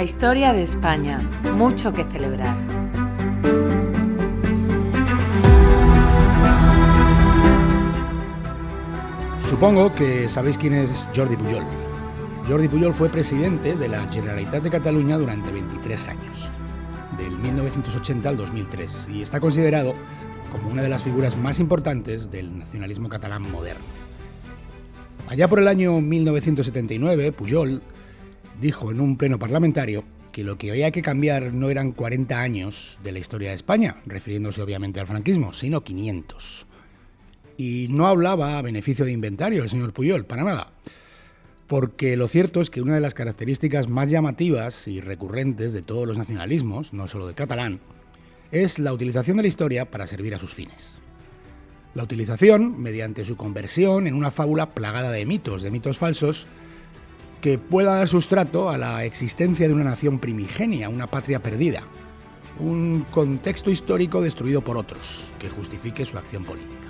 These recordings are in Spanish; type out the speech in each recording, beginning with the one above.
historia de España, mucho que celebrar. Supongo que sabéis quién es Jordi Pujol. Jordi Pujol fue presidente de la Generalitat de Cataluña durante 23 años, del 1980 al 2003, y está considerado como una de las figuras más importantes del nacionalismo catalán moderno. Allá por el año 1979, Pujol dijo en un pleno parlamentario que lo que había que cambiar no eran 40 años de la historia de España, refiriéndose obviamente al franquismo, sino 500. Y no hablaba a beneficio de inventario el señor Pujol, para nada. Porque lo cierto es que una de las características más llamativas y recurrentes de todos los nacionalismos, no solo del catalán, es la utilización de la historia para servir a sus fines. La utilización mediante su conversión en una fábula plagada de mitos falsos, que pueda dar sustrato a la existencia de una nación primigenia, una patria perdida, un contexto histórico destruido por otros, que justifique su acción política.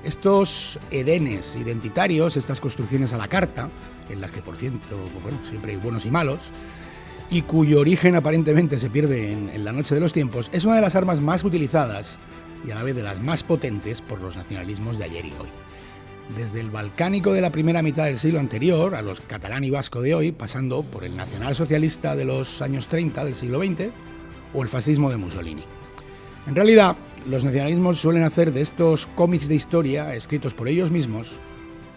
Estos edenes identitarios, estas construcciones a la carta, en las que por cierto, siempre hay buenos y malos, y cuyo origen aparentemente se pierde en la noche de los tiempos, es una de las armas más utilizadas y a la vez de las más potentes por los nacionalismos de ayer y hoy. Desde el balcánico de la primera mitad del siglo anterior a los catalán y vasco de hoy, pasando por el nacionalsocialista de los años 30 del siglo XX o el fascismo de Mussolini. En realidad, los nacionalismos suelen hacer de estos cómics de historia, escritos por ellos mismos,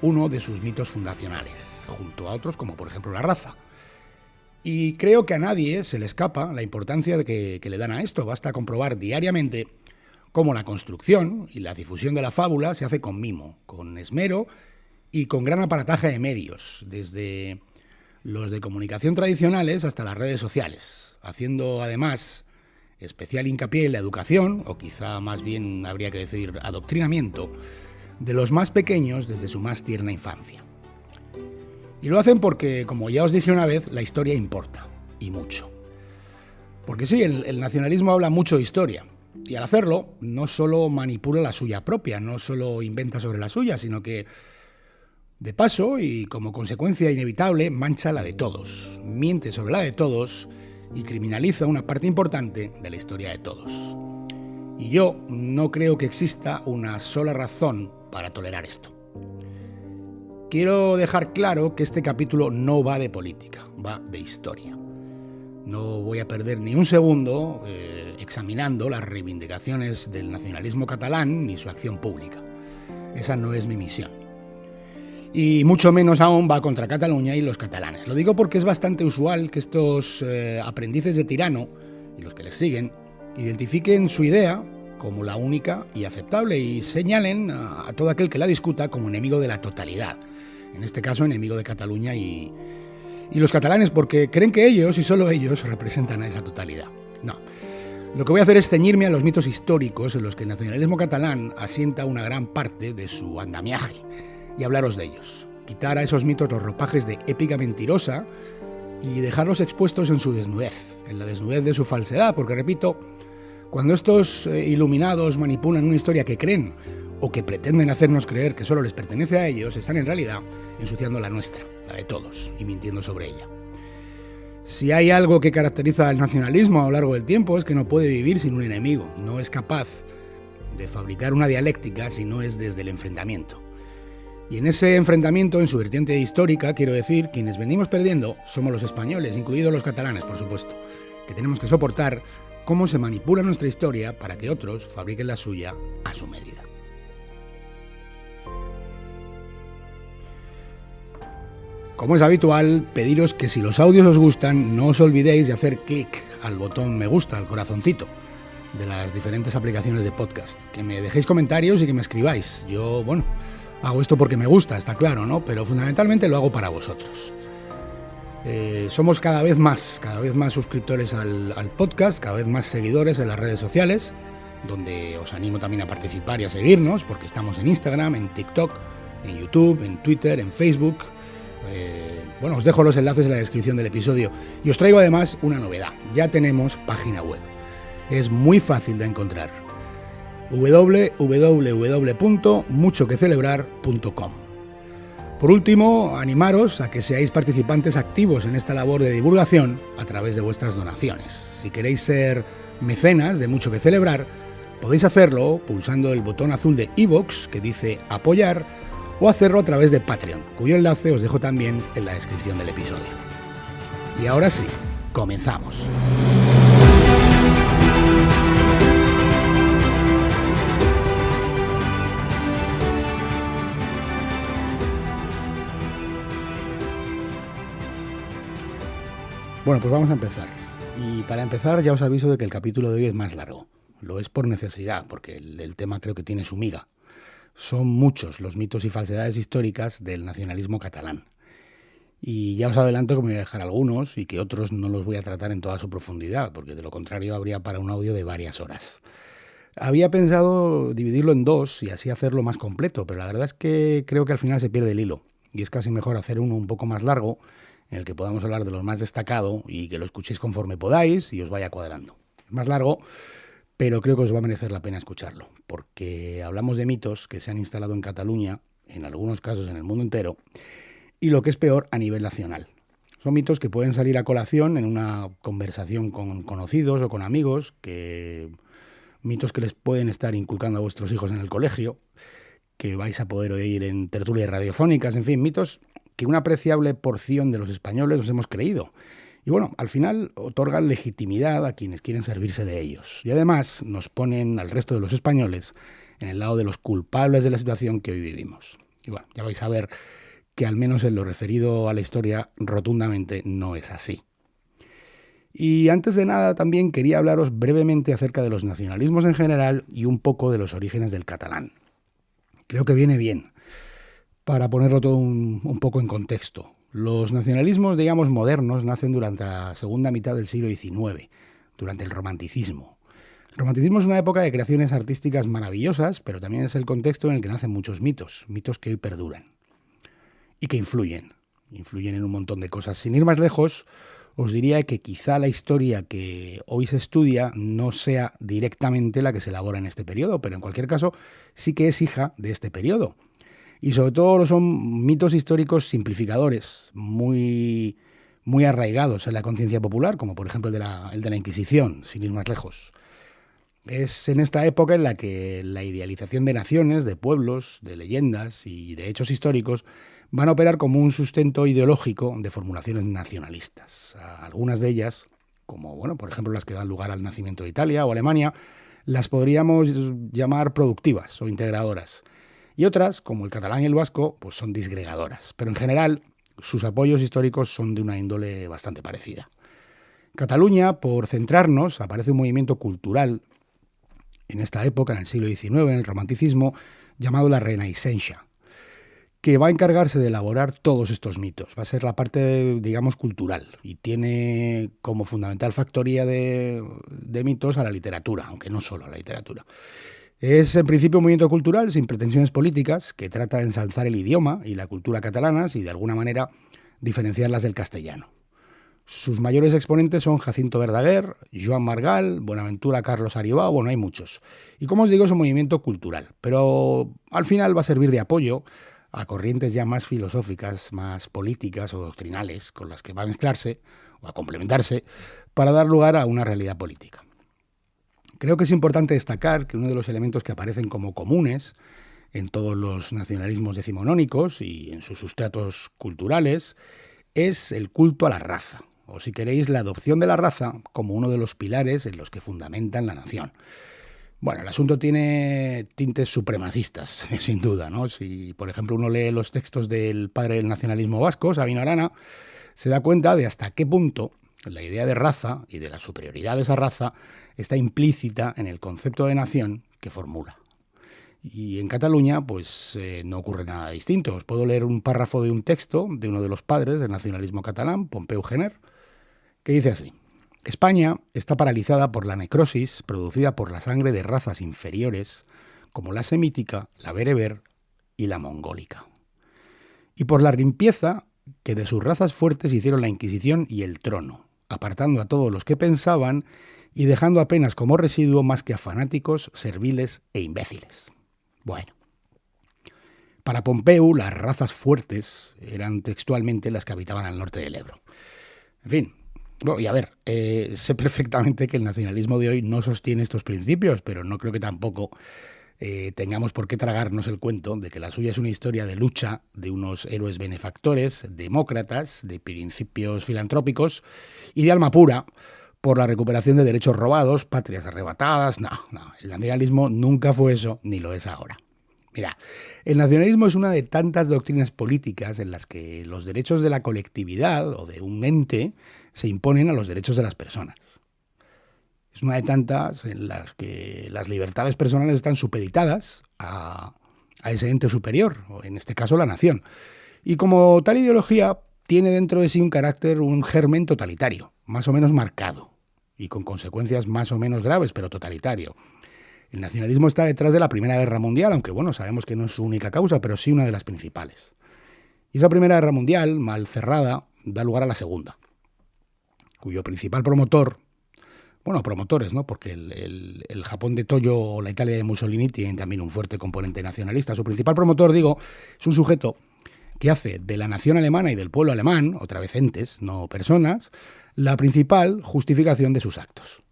uno de sus mitos fundacionales, junto a otros como por ejemplo la raza. Y creo que a nadie se le escapa la importancia que le dan a esto. Basta comprobar diariamente cómo la construcción y la difusión de la fábula se hace con mimo, con esmero y con gran aparataje de medios, desde los de comunicación tradicionales hasta las redes sociales, haciendo además especial hincapié en la educación, o quizá más bien habría que decir adoctrinamiento, de los más pequeños desde su más tierna infancia. Y lo hacen porque, como ya os dije una vez, la historia importa, y mucho. Porque sí, el nacionalismo habla mucho de historia, y al hacerlo no solo manipula la suya propia, no solo inventa sobre la suya, sino que, de paso y como consecuencia inevitable, mancha la de todos, miente sobre la de todos y criminaliza una parte importante de la historia de todos. Y yo no creo que exista una sola razón para tolerar esto. Quiero dejar claro que este capítulo no va de política, va de historia. No voy a perder ni un segundo examinando las reivindicaciones del nacionalismo catalán ni su acción pública. Esa no es mi misión. Y mucho menos aún va contra Cataluña y los catalanes. Lo digo porque es bastante usual que estos aprendices de tirano y los que les siguen identifiquen su idea como la única y aceptable y señalen a todo aquel que la discuta como enemigo de la totalidad. En este caso, enemigo de Cataluña y los catalanes, porque creen que ellos y solo ellos representan a esa totalidad. No. Lo que voy a hacer es ceñirme a los mitos históricos en los que el nacionalismo catalán asienta una gran parte de su andamiaje y hablaros de ellos. Quitar a esos mitos los ropajes de épica mentirosa y dejarlos expuestos en su desnudez, en la desnudez de su falsedad, porque repito, cuando estos iluminados manipulan una historia que creen o que pretenden hacernos creer que solo les pertenece a ellos, están en realidad ensuciando la nuestra, la de todos, y mintiendo sobre ella. Si hay algo que caracteriza al nacionalismo a lo largo del tiempo es que no puede vivir sin un enemigo, no es capaz de fabricar una dialéctica si no es desde el enfrentamiento. Y en ese enfrentamiento, en su vertiente histórica, quiero decir, quienes venimos perdiendo somos los españoles, incluidos los catalanes, por supuesto, que tenemos que soportar cómo se manipula nuestra historia para que otros fabriquen la suya a su medida. Como es habitual, pediros que si los audios os gustan, no os olvidéis de hacer clic al botón me gusta, al corazoncito, de las diferentes aplicaciones de podcast. Que me dejéis comentarios y que me escribáis. Yo, hago esto porque me gusta, está claro, ¿no? Pero fundamentalmente lo hago para vosotros. Somos cada vez más suscriptores al podcast, cada vez más seguidores en las redes sociales, donde os animo también a participar y a seguirnos, porque estamos en Instagram, en TikTok, en YouTube, en Twitter, en Facebook. Os dejo los enlaces en la descripción del episodio y os traigo además una novedad. Ya tenemos página web. Es muy fácil de encontrar. www.muchoquecelebrar.com. Por último, animaros a que seáis participantes activos en esta labor de divulgación a través de vuestras donaciones. Si queréis ser mecenas de Mucho que Celebrar, podéis hacerlo pulsando el botón azul de iVoox que dice apoyar, o hacerlo a través de Patreon, cuyo enlace os dejo también en la descripción del episodio. Y ahora sí, comenzamos. Bueno, pues vamos a empezar. Y para empezar ya os aviso de que el capítulo de hoy es más largo. Lo es por necesidad, porque el tema creo que tiene su miga. Son muchos los mitos y falsedades históricas del nacionalismo catalán. Y ya os adelanto que me voy a dejar algunos y que otros no los voy a tratar en toda su profundidad, porque de lo contrario habría para un audio de varias horas. Había pensado dividirlo en dos y así hacerlo más completo, pero la verdad es que creo que al final se pierde el hilo. Y es casi mejor hacer uno un poco más largo, en el que podamos hablar de lo más destacado y que lo escuchéis conforme podáis y os vaya cuadrando. Es más largo, pero creo que os va a merecer la pena escucharlo, porque hablamos de mitos que se han instalado en Cataluña, en algunos casos en el mundo entero, y lo que es peor, a nivel nacional. Son mitos que pueden salir a colación en una conversación con conocidos o con amigos, mitos que les pueden estar inculcando a vuestros hijos en el colegio, que vais a poder oír en tertulias radiofónicas, en fin, mitos que una apreciable porción de los españoles nos hemos creído. Y bueno, al final otorgan legitimidad a quienes quieren servirse de ellos. Y además nos ponen al resto de los españoles en el lado de los culpables de la situación que hoy vivimos. Y bueno, ya vais a ver que al menos en lo referido a la historia rotundamente no es así. Y antes de nada también quería hablaros brevemente acerca de los nacionalismos en general y un poco de los orígenes del catalán. Creo que viene bien para ponerlo todo un poco en contexto. Los nacionalismos, digamos, modernos nacen durante la segunda mitad del siglo XIX, durante el romanticismo. El romanticismo es una época de creaciones artísticas maravillosas, pero también es el contexto en el que nacen muchos mitos que hoy perduran y que influyen en un montón de cosas. Sin ir más lejos, os diría que quizá la historia que hoy se estudia no sea directamente la que se elabora en este periodo, pero en cualquier caso sí que es hija de este periodo. Y sobre todo son mitos históricos simplificadores, muy arraigados en la conciencia popular, como por ejemplo el de la Inquisición, sin ir más lejos. Es en esta época en la que la idealización de naciones, de pueblos, de leyendas y de hechos históricos van a operar como un sustento ideológico de formulaciones nacionalistas. Algunas de ellas, como por ejemplo las que dan lugar al nacimiento de Italia o Alemania, las podríamos llamar productivas o integradoras. Y otras, como el catalán y el vasco, pues son disgregadoras. Pero en general, sus apoyos históricos son de una índole bastante parecida. En Cataluña, por centrarnos, aparece un movimiento cultural en esta época, en el siglo XIX, en el romanticismo, llamado la Renaixença, que va a encargarse de elaborar todos estos mitos. Va a ser la parte, digamos, cultural y tiene como fundamental factoría de mitos a la literatura, aunque no solo a la literatura. Es en principio un movimiento cultural sin pretensiones políticas que trata de ensalzar el idioma y la cultura catalanas y de alguna manera diferenciarlas del castellano. Sus mayores exponentes son Jacinto Verdaguer, Joan Margal, Buenaventura Carlos Aribau, hay muchos. Y como os digo, es un movimiento cultural, pero al final va a servir de apoyo a corrientes ya más filosóficas, más políticas o doctrinales, con las que va a mezclarse o a complementarse para dar lugar a una realidad política. Creo que es importante destacar que uno de los elementos que aparecen como comunes en todos los nacionalismos decimonónicos y en sus sustratos culturales es el culto a la raza, o si queréis, la adopción de la raza como uno de los pilares en los que fundamentan la nación. Bueno, el asunto tiene tintes supremacistas, sin duda, ¿no? Si, por ejemplo, uno lee los textos del padre del nacionalismo vasco, Sabino Arana, se da cuenta de hasta qué punto la idea de raza y de la superioridad de esa raza está implícita en el concepto de nación que formula. Y en Cataluña, pues no ocurre nada distinto. Os puedo leer un párrafo de un texto de uno de los padres del nacionalismo catalán, Pompeu Gener, que dice así: España está paralizada por la necrosis producida por la sangre de razas inferiores como la semítica, la bereber y la mongólica, y por la limpieza que de sus razas fuertes hicieron la Inquisición y el trono, apartando a todos los que pensaban y dejando apenas como residuo más que a fanáticos, serviles e imbéciles. Bueno, Para Pompeu, las razas fuertes eran textualmente las que habitaban al norte del Ebro. En fin, bueno, y a ver, sé perfectamente que el nacionalismo de hoy no sostiene estos principios, pero no creo que tampoco tengamos por qué tragarnos el cuento de que la suya es una historia de lucha de unos héroes benefactores, demócratas, de principios filantrópicos y de alma pura por la recuperación de derechos robados, patrias arrebatadas. No, el nacionalismo nunca fue eso, ni lo es ahora. Mira, el nacionalismo es una de tantas doctrinas políticas en las que los derechos de la colectividad o de un ente se imponen a los derechos de las personas. Es una de tantas en las que las libertades personales están supeditadas a ese ente superior, o en este caso la nación. Y como tal ideología tiene dentro de sí un carácter, un germen totalitario, más o menos marcado, y con consecuencias más o menos graves, pero totalitario. El nacionalismo está detrás de la Primera Guerra Mundial, aunque bueno, sabemos que no es su única causa, pero sí una de las principales. Y esa Primera Guerra Mundial, mal cerrada, da lugar a la Segunda, cuyo principal promotor, bueno, promotores, ¿no? Porque el Japón de Toyo o la Italia de Mussolini tienen también un fuerte componente nacionalista. Su principal promotor, digo, es un sujeto que hace de la nación alemana y del pueblo alemán, otra vez entes, no personas, la principal justificación de sus actos.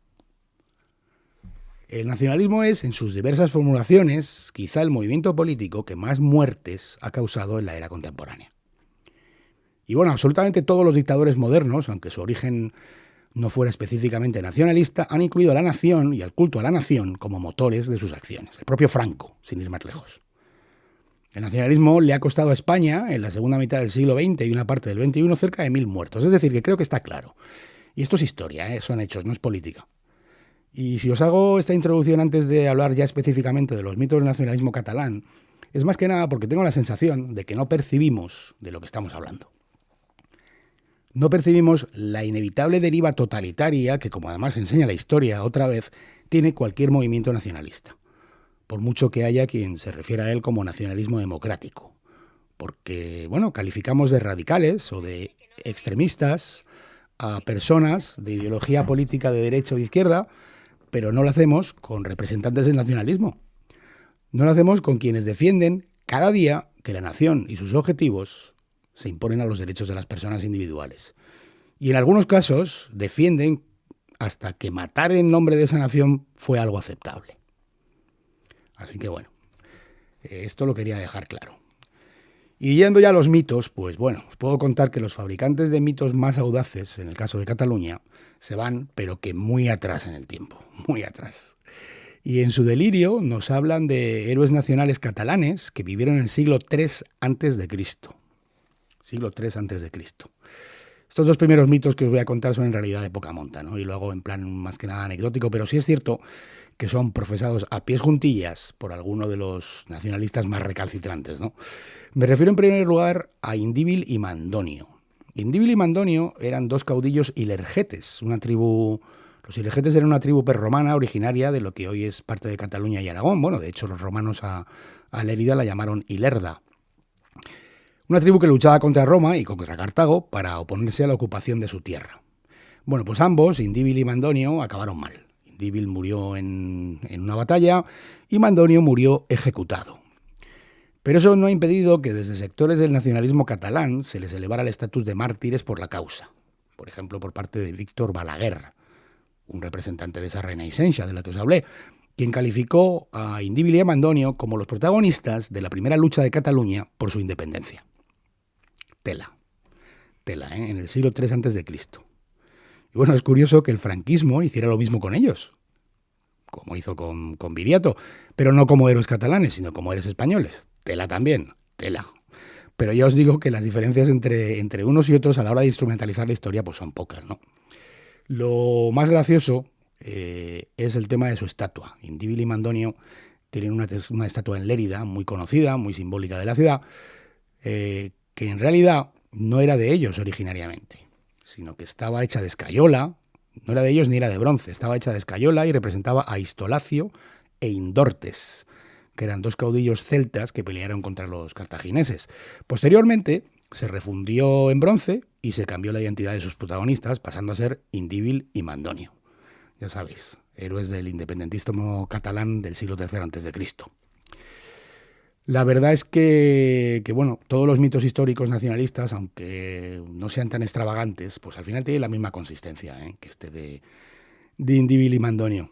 El nacionalismo es, en sus diversas formulaciones, quizá el movimiento político que más muertes ha causado en la era contemporánea. Y bueno, absolutamente todos los dictadores modernos, aunque su origen no fuera específicamente nacionalista, han incluido a la nación y al culto a la nación como motores de sus acciones. El propio Franco, sin ir más lejos. El nacionalismo le ha costado a España, en la segunda mitad del siglo XX y una parte del XXI, cerca de 1000 muertos. Es decir, que creo que está claro. Y esto es historia, son hechos, no es política. Y si os hago esta introducción antes de hablar ya específicamente de los mitos del nacionalismo catalán, es más que nada porque tengo la sensación de que no percibimos de lo que estamos hablando. No percibimos la inevitable deriva totalitaria que, como además enseña la historia otra vez, tiene cualquier movimiento nacionalista, por mucho que haya quien se refiera a él como nacionalismo democrático, porque, bueno, calificamos de radicales o de extremistas a personas de ideología política de derecha o de izquierda, pero no lo hacemos con representantes del nacionalismo. No lo hacemos con quienes defienden cada día que la nación y sus objetivos se imponen a los derechos de las personas individuales. Y en algunos casos defienden hasta que matar en nombre de esa nación fue algo aceptable. Así que bueno, esto lo quería dejar claro. Y yendo ya a los mitos, pues bueno, os puedo contar que los fabricantes de mitos más audaces, en el caso de Cataluña, se van, pero que muy atrás en el tiempo, muy atrás. Y en su delirio nos hablan de héroes nacionales catalanes que vivieron en el siglo III a.C. Siglo III a.C. Estos dos primeros mitos que os voy a contar son en realidad de poca monta, ¿no? Y lo hago en plan más que nada anecdótico, pero sí es cierto que son profesados a pies juntillas por alguno de los nacionalistas más recalcitrantes, ¿no? Me refiero en primer lugar a Indíbil y Mandonio. Indíbil y Mandonio eran dos caudillos ilergetes, una tribu. Los ilergetes eran una tribu prerromana originaria de lo que hoy es parte de Cataluña y Aragón. Bueno, de hecho los romanos a Lérida la llamaron Ilerda. Una tribu que luchaba contra Roma y contra Cartago para oponerse a la ocupación de su tierra. Bueno, pues ambos, Indíbil y Mandonio, acabaron mal. Indíbil murió en una batalla y Mandonio murió ejecutado. Pero eso no ha impedido que desde sectores del nacionalismo catalán se les elevara el estatus de mártires por la causa. Por ejemplo, por parte de Víctor Balaguer, un representante de esa renaixença de la que os hablé, quien calificó a Indíbil y a Mandonio como los protagonistas de la primera lucha de Cataluña por su independencia. Tela, en el siglo III a.C. Y bueno, es curioso que el franquismo hiciera lo mismo con ellos, como hizo con Viriato, pero no como héroes catalanes, sino como héroes españoles. Tela también, tela. Pero ya os digo que las diferencias entre unos y otros a la hora de instrumentalizar la historia pues son pocas, ¿no? Lo más gracioso es el tema de su estatua. Indíbil y Mandonio tienen una estatua en Lérida muy conocida, muy simbólica de la ciudad, que en realidad no era de ellos originariamente, sino que estaba hecha de escayola, no era de ellos ni era de bronce, estaba hecha de escayola y representaba a Istolacio e Indortes, que eran dos caudillos celtas que pelearon contra los cartagineses. Posteriormente se refundió en bronce y se cambió la identidad de sus protagonistas, pasando a ser Indíbil y Mandonio. Ya sabéis, héroes del independentismo catalán del siglo III a.C. La verdad es que, bueno, todos los mitos históricos nacionalistas, aunque no sean tan extravagantes, pues al final tienen la misma consistencia, que este de Indíbil y Mandonio.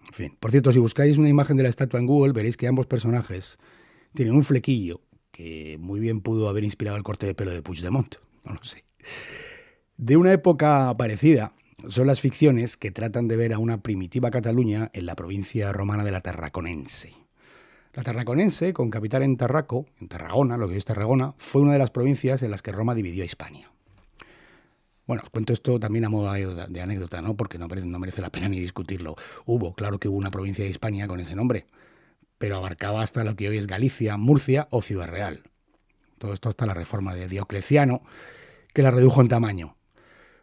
En fin, por cierto, si buscáis una imagen de la estatua en Google, veréis que ambos personajes tienen un flequillo que muy bien pudo haber inspirado el corte de pelo de Puigdemont, no lo sé. De una época parecida son las ficciones que tratan de ver a una primitiva Cataluña en la provincia romana de la Tarraconense. La Tarraconense, con capital en Tarraco, en Tarragona, lo que hoy es Tarragona, fue una de las provincias en las que Roma dividió a Hispania. Bueno, os cuento esto también a modo de anécdota, ¿no? Porque no merece la pena ni discutirlo. Claro que hubo una provincia de Hispania con ese nombre, pero abarcaba hasta lo que hoy es Galicia, Murcia o Ciudad Real. Todo esto hasta la reforma de Diocleciano, que la redujo en tamaño.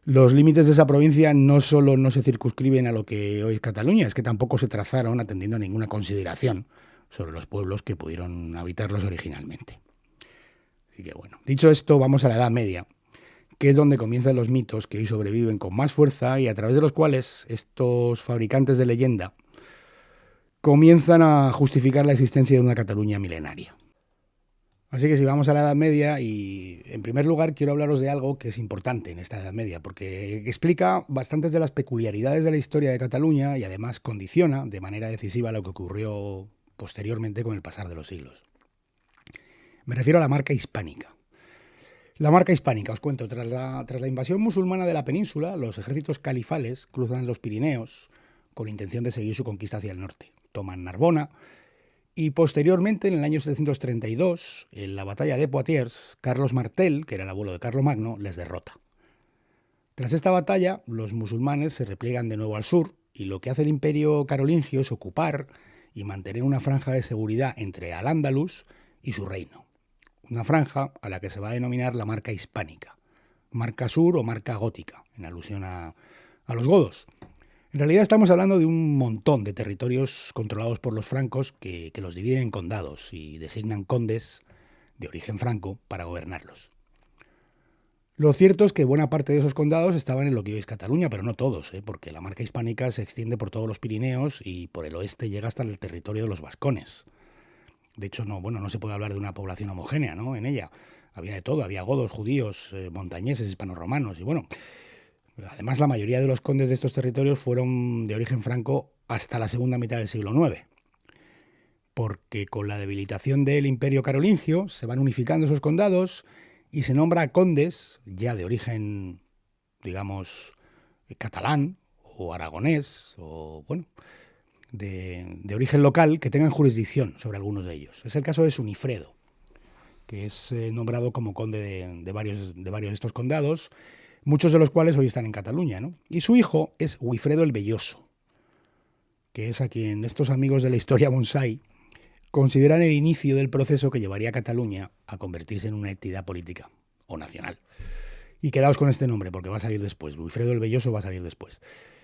Los límites de esa provincia no solo no se circunscriben a lo que hoy es Cataluña, es que tampoco se trazaron atendiendo a ninguna consideración sobre los pueblos que pudieron habitarlos originalmente. Así que bueno, dicho esto, vamos a la Edad Media, que es donde comienzan los mitos que hoy sobreviven con más fuerza y a través de los cuales estos fabricantes de leyenda comienzan a justificar la existencia de una Cataluña milenaria. Así que si vamos a la Edad Media, y en primer lugar quiero hablaros de algo que es importante en esta Edad Media, porque explica bastantes de las peculiaridades de la historia de Cataluña y además condiciona de manera decisiva lo que ocurrió posteriormente con el pasar de los siglos. Me refiero a la marca hispánica. La marca hispánica, os cuento, tras la invasión musulmana de la península, los ejércitos califales cruzan los Pirineos con intención de seguir su conquista hacia el norte. Toman Narbona y posteriormente, en el año 732, en la batalla de Poitiers, Carlos Martel, que era el abuelo de Carlomagno, les derrota. Tras esta batalla, los musulmanes se repliegan de nuevo al sur y lo que hace el imperio carolingio es ocupar y mantener una franja de seguridad entre Al-Ándalus y su reino. Una franja a la que se va a denominar la marca hispánica, marca sur o marca gótica, en alusión a los godos. En realidad estamos hablando de un montón de territorios controlados por los francos que los dividen en condados y designan condes de origen franco para gobernarlos. Lo cierto es que buena parte de esos condados estaban en lo que hoy es Cataluña, pero no todos, porque la marca hispánica se extiende por todos los Pirineos y por el oeste llega hasta el territorio de los vascones. De hecho, no se puede hablar de una población homogénea, ¿no? En ella había de todo, había godos, judíos, montañeses, hispanoromanos y bueno. Además, la mayoría de los condes de estos territorios fueron de origen franco hasta la segunda mitad del siglo IX, porque con la debilitación del imperio carolingio se van unificando esos condados y se nombra a condes ya de origen, digamos, catalán o aragonés o, bueno, de origen local que tengan jurisdicción sobre algunos de ellos. Es el caso de Sunifredo, que es nombrado como conde de varios de estos condados, muchos de los cuales hoy están en Cataluña, ¿no? Y su hijo es Wifredo el Velloso, que es a quien estos amigos de la historia bonsai consideran el inicio del proceso que llevaría a Cataluña a convertirse en una entidad política o nacional. Y quedaos con este nombre porque va a salir después, Wifredo el Velloso va a salir después.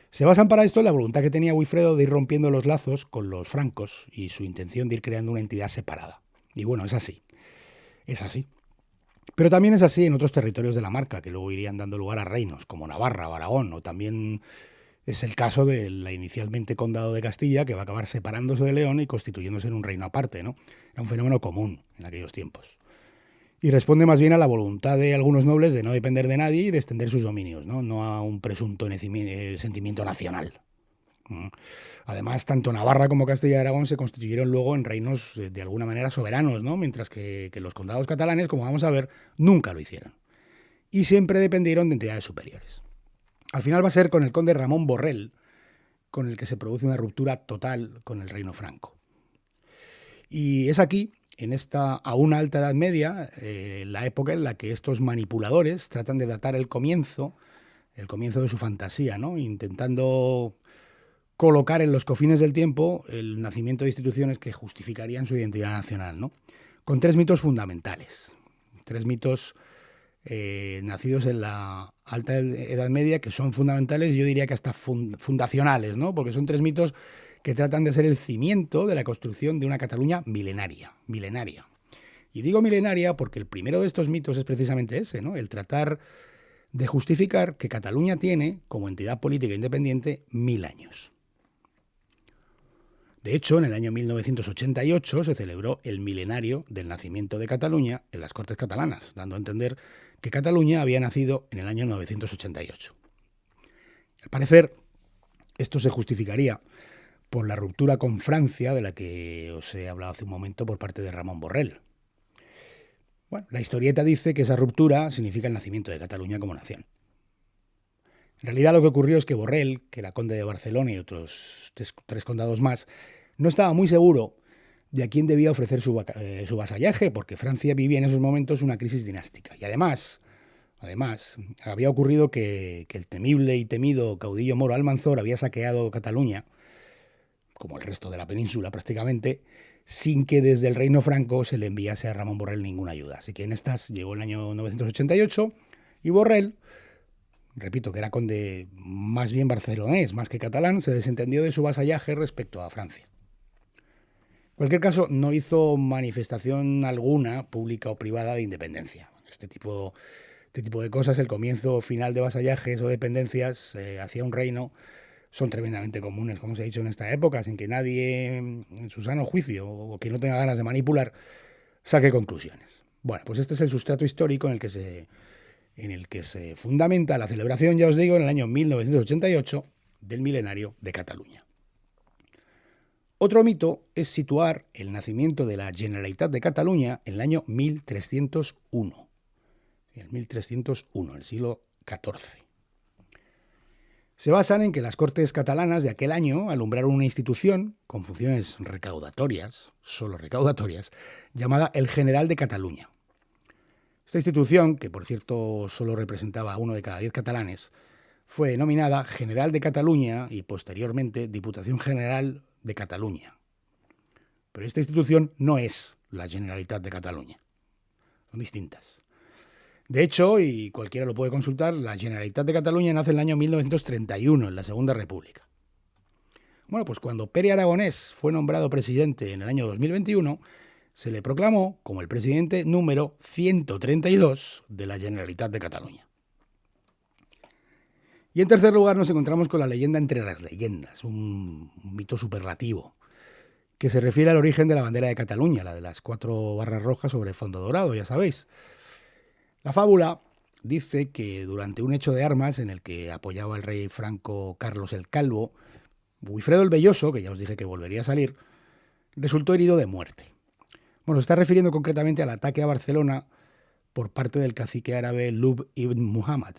Se basan para esto en la voluntad que tenía Wifredo de ir rompiendo los lazos con los francos y su intención de ir creando una entidad separada. Y bueno, es así. Pero también es así en otros territorios de la marca, que luego irían dando lugar a reinos, como Navarra o Aragón, o también es el caso del inicialmente condado de Castilla, que va a acabar separándose de León y constituyéndose en un reino aparte, ¿no? Era un fenómeno común en aquellos tiempos. Y responde más bien a la voluntad de algunos nobles de no depender de nadie y de extender sus dominios, no a un presunto sentimiento nacional. Además, tanto Navarra como Castilla y Aragón se constituyeron luego en reinos de alguna manera soberanos, ¿no? Mientras que los condados catalanes, como vamos a ver, nunca lo hicieron. Y siempre dependieron de entidades superiores. Al final va a ser con el conde Ramón Borrell con el que se produce una ruptura total con el reino franco. Y es aquí, en esta aún alta Edad Media, la época en la que estos manipuladores tratan de datar el comienzo de su fantasía, ¿no? Intentando colocar en los cofines del tiempo el nacimiento de instituciones que justificarían su identidad nacional, ¿no? Con tres mitos fundamentales. Tres mitos nacidos en la alta Edad Media que son fundamentales, yo diría que hasta fundacionales, ¿no? Porque son tres mitos que tratan de ser el cimiento de la construcción de una Cataluña milenaria. Y digo milenaria porque el primero de estos mitos es precisamente ese, ¿no? El tratar de justificar que Cataluña tiene, como entidad política independiente, 1000 años. De hecho, en el año 1988 se celebró el milenario del nacimiento de Cataluña en las Cortes catalanas, dando a entender que Cataluña había nacido en el año 988. Al parecer, esto se justificaría por la ruptura con Francia de la que os he hablado hace un momento por parte de Ramón Borrell. Bueno, la historieta dice que esa ruptura significa el nacimiento de Cataluña como nación. En realidad lo que ocurrió es que Borrell, que era conde de Barcelona y otros tres condados más, no estaba muy seguro de a quién debía ofrecer su vasallaje, porque Francia vivía en esos momentos una crisis dinástica. Y además había ocurrido que el temible y temido caudillo moro Almanzor había saqueado Cataluña, como el resto de la península prácticamente, sin que desde el reino franco se le enviase a Ramón Borrell ninguna ayuda. Así que en estas llegó el año 988 y Borrell, repito que era conde más bien barcelonés, más que catalán, se desentendió de su vasallaje respecto a Francia. En cualquier caso, no hizo manifestación alguna, pública o privada, de independencia. Este tipo de cosas, el comienzo o final de vasallajes o dependencias hacia un reino, son tremendamente comunes, como se ha dicho en esta época, sin que nadie, en su sano juicio o que no tenga ganas de manipular, saque conclusiones. Bueno, pues este es el sustrato histórico en el que se fundamenta la celebración, ya os digo, en el año 1988 del milenario de Cataluña. Otro mito es situar el nacimiento de la Generalitat de Cataluña en el año 1301. El 1301, el siglo XIV. Se basan en que las Cortes catalanas de aquel año alumbraron una institución con funciones recaudatorias, solo recaudatorias, llamada el General de Cataluña. Esta institución, que por cierto solo representaba a 1 de cada 10 catalanes, fue denominada General de Cataluña y posteriormente Diputación General de Cataluña. Pero esta institución no es la Generalitat de Cataluña. Son distintas. De hecho, y cualquiera lo puede consultar, la Generalitat de Cataluña nace en el año 1931, en la Segunda República. Bueno, pues cuando Pere Aragonés fue nombrado presidente en el año 2021, se le proclamó como el presidente número 132 de la Generalitat de Cataluña. Y en tercer lugar nos encontramos con la leyenda entre las leyendas, un mito superlativo, que se refiere al origen de la bandera de Cataluña, la de las 4 barras rojas sobre fondo dorado, ya sabéis. La fábula dice que durante un hecho de armas en el que apoyaba el rey franco Carlos el Calvo, Wifredo el Velloso, que ya os dije que volvería a salir, resultó herido de muerte. Bueno, se está refiriendo concretamente al ataque a Barcelona por parte del cacique árabe Lub ibn Muhammad.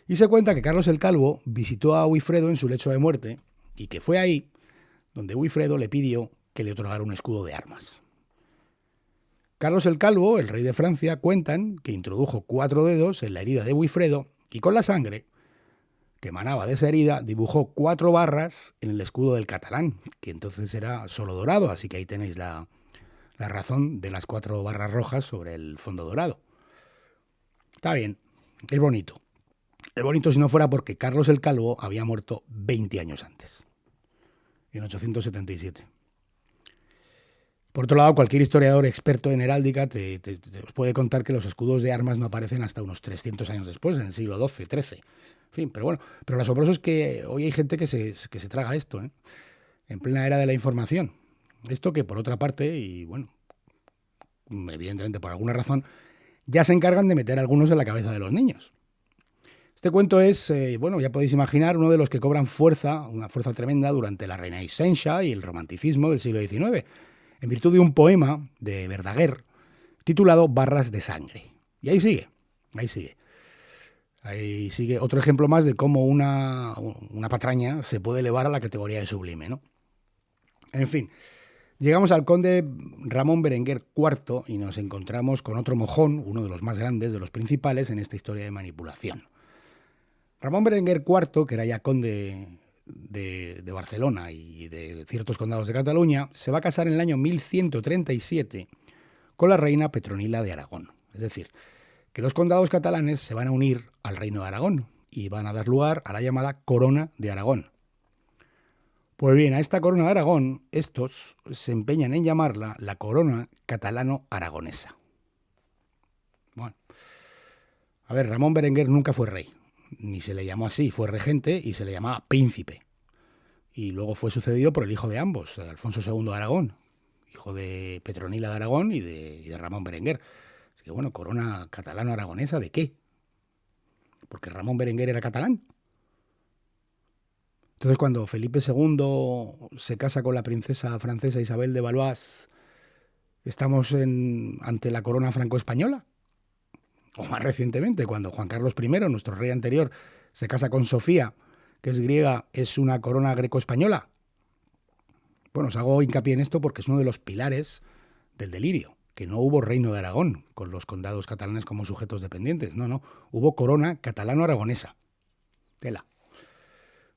Y se cuenta que Carlos el Calvo visitó a Wifredo en su lecho de muerte y que fue ahí donde Wifredo le pidió que le otorgara un escudo de armas. Carlos el Calvo, el rey de Francia, cuentan que introdujo 4 dedos en la herida de Wifredo y con la sangre que emanaba de esa herida dibujó 4 barras en el escudo del catalán, que entonces era solo dorado, así que ahí tenéis la razón de las 4 barras rojas sobre el fondo dorado. Está bien, es bonito. Es bonito si no fuera porque Carlos el Calvo había muerto 20 años antes, en 877. Por otro lado, cualquier historiador experto en heráldica os puede contar que los escudos de armas no aparecen hasta unos 300 años después, en el siglo XII, XIII. En fin, pero bueno, pero lo asombroso es que hoy hay gente que se traga esto, en plena era de la información. Esto que por otra parte, y bueno, evidentemente por alguna razón, ya se encargan de meter algunos en la cabeza de los niños. Este cuento es, bueno, ya podéis imaginar, uno de los que cobran fuerza, una fuerza tremenda durante la Renaissance y el romanticismo del siglo XIX, en virtud de un poema de Verdaguer titulado Barras de sangre. Y ahí sigue. Ahí sigue otro ejemplo más de cómo una patraña se puede elevar a la categoría de sublime, ¿no? En fin, llegamos al conde Ramón Berenguer IV y nos encontramos con otro mojón, uno de los más grandes, de los principales en esta historia de manipulación. Ramón Berenguer IV, que era ya conde de Barcelona y de ciertos condados de Cataluña, se va a casar en el año 1137 con la reina Petronila de Aragón. Es decir, que los condados catalanes se van a unir al reino de Aragón y van a dar lugar a la llamada Corona de Aragón. Pues bien, a esta Corona de Aragón, estos se empeñan en llamarla la Corona catalano-aragonesa. Bueno, a ver, Ramón Berenguer nunca fue rey, ni se le llamó así, fue regente y se le llamaba príncipe. y luego fue sucedido por el hijo de ambos, Alfonso II de Aragón, hijo de Petronila de Aragón y de Ramón Berenguer. Así que bueno, corona catalano-aragonesa, ¿de qué? Porque Ramón Berenguer era catalán. Entonces, cuando Felipe II se casa con la princesa francesa Isabel de Valois, ¿estamos ante la corona franco-española? O más recientemente, cuando Juan Carlos I, nuestro rey anterior, se casa con Sofía, que es griega, ¿es una corona greco-española? Bueno, os hago hincapié en esto porque es uno de los pilares del delirio, que no hubo reino de Aragón con los condados catalanes como sujetos dependientes. No, hubo corona catalano-aragonesa. Tela.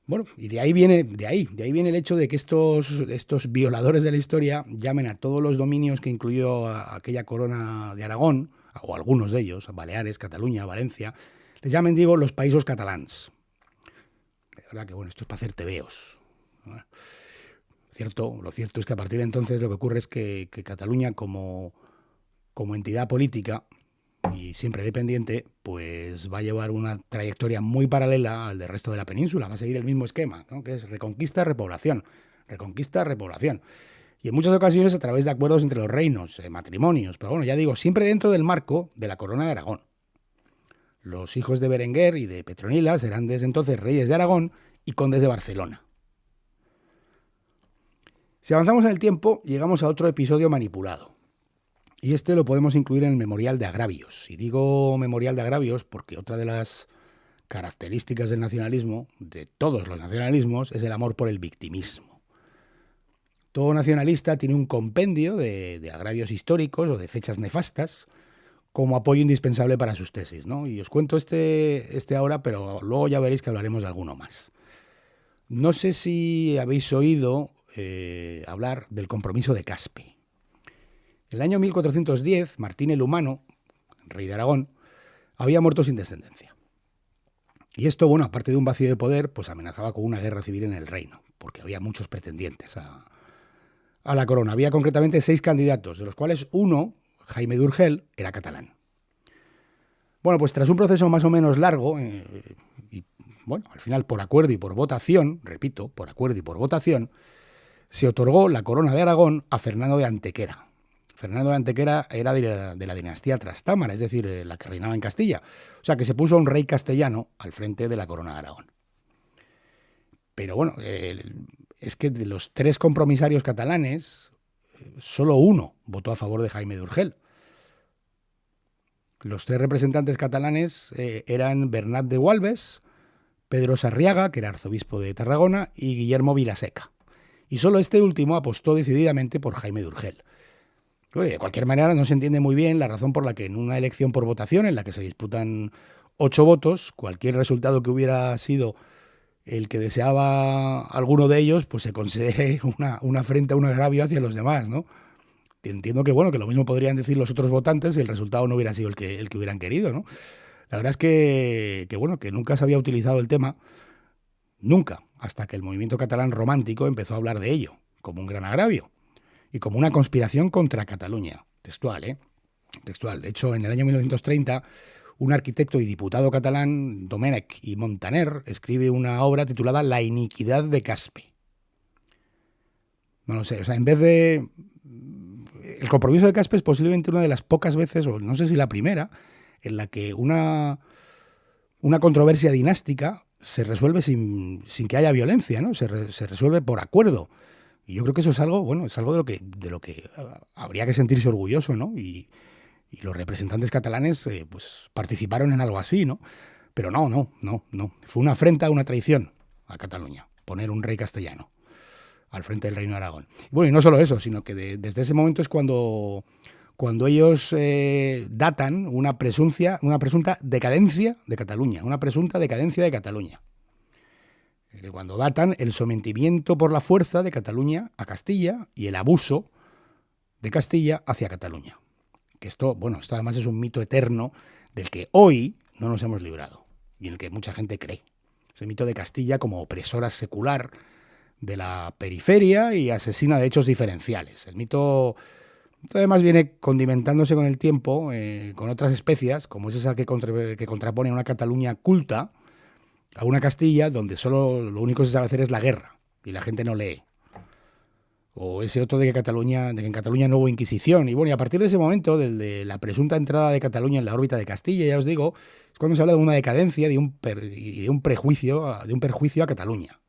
Bueno, y de ahí viene el hecho de que estos violadores de la historia llamen a todos los dominios que incluyó aquella corona de Aragón, o algunos de ellos, Baleares, Cataluña, Valencia, les llamen, digo, los paísos catalans. De verdad que bueno, esto es para hacer tebeos. Lo cierto es que a partir de entonces lo que ocurre es que Cataluña como entidad política y siempre dependiente, pues va a llevar una trayectoria muy paralela al del resto de la península, va a seguir el mismo esquema, ¿no? Que es reconquista, repoblación, reconquista, repoblación. Y en muchas ocasiones a través de acuerdos entre los reinos, matrimonios, pero bueno, ya digo, siempre dentro del marco de la corona de Aragón. Los hijos de Berenguer y de Petronila serán desde entonces reyes de Aragón y condes de Barcelona. Si avanzamos en el tiempo, llegamos a otro episodio manipulado. Y este lo podemos incluir en el Memorial de Agravios. Y digo Memorial de Agravios porque otra de las características del nacionalismo, de todos los nacionalismos, es el amor por el victimismo. Todo nacionalista tiene un compendio de agravios históricos o de fechas nefastas como apoyo indispensable para sus tesis, ¿no? Y os cuento este ahora, pero luego ya veréis que hablaremos de alguno más. No sé si habéis oído hablar del compromiso de Caspe. En el año 1410, Martín el Humano, rey de Aragón, había muerto sin descendencia. Y esto, bueno, aparte de un vacío de poder, pues amenazaba con una guerra civil en el reino, porque había muchos pretendientes a la corona. Había concretamente 6 candidatos, de los cuales uno, Jaime de Urgel, era catalán. Bueno, pues tras un proceso más o menos largo, y bueno, al final por acuerdo y por votación, repito, por acuerdo y por votación, se otorgó la corona de Aragón a Fernando de Antequera. Fernando de Antequera era de la dinastía Trastámara, es decir, la que reinaba en Castilla. O sea, que se puso un rey castellano al frente de la corona de Aragón. Pero bueno, es que de los 3 compromisarios catalanes, solo uno votó a favor de Jaime de Urgel. Los 3 representantes catalanes eran Bernat de Gualbes, Pedro Sarriaga, que era arzobispo de Tarragona, y Guillermo Vilaseca. Y solo este último apostó decididamente por Jaime de Urgel. De cualquier manera, no se entiende muy bien la razón por la que en una elección por votación, en la que se disputan 8 votos, cualquier resultado que hubiera sido el que deseaba alguno de ellos, pues se considere una afrenta, un agravio hacia los demás, ¿no? Entiendo que bueno, que lo mismo podrían decir los otros votantes si el resultado no hubiera sido el que hubieran querido, ¿no? La verdad es que bueno, que nunca se había utilizado el tema, nunca, hasta que el movimiento catalán romántico empezó a hablar de ello, como un gran agravio. Y como una conspiración contra Cataluña. Textual, Textual. De hecho, en el año 1930, un arquitecto y diputado catalán, Domènech i Montaner, escribe una obra titulada La iniquidad de Caspe. No lo sé, o sea, en vez de... El compromiso de Caspe es posiblemente una de las pocas veces, o no sé si la primera, en la que una controversia dinástica se resuelve sin que haya violencia, ¿no? Se resuelve por acuerdo. Y yo creo que eso es algo, bueno, es algo de lo que habría que sentirse orgulloso, ¿no? Y los representantes catalanes pues participaron en algo así, ¿no? Pero no. Fue una afrenta, una traición a Cataluña, poner un rey castellano al frente del Reino de Aragón. Y bueno, y no solo eso, sino que desde ese momento es cuando ellos datan una presunta decadencia de Cataluña, una presunta decadencia de Cataluña. Cuando datan el sometimiento por la fuerza de Cataluña a Castilla y el abuso de Castilla hacia Cataluña. Que esto además es un mito eterno del que hoy no nos hemos librado y en el que mucha gente cree. Ese mito de Castilla como opresora secular de la periferia y asesina de hechos diferenciales. El mito además viene condimentándose con el tiempo con otras especias, como es esa que contrapone a una Cataluña culta a una Castilla donde solo lo único que se sabe hacer es la guerra y la gente no lee. O ese otro de que en Cataluña no hubo Inquisición. Y bueno, y a partir de ese momento, de la presunta entrada de Cataluña en la órbita de Castilla, ya os digo, es cuando se habla de una decadencia y de un perjuicio a Cataluña.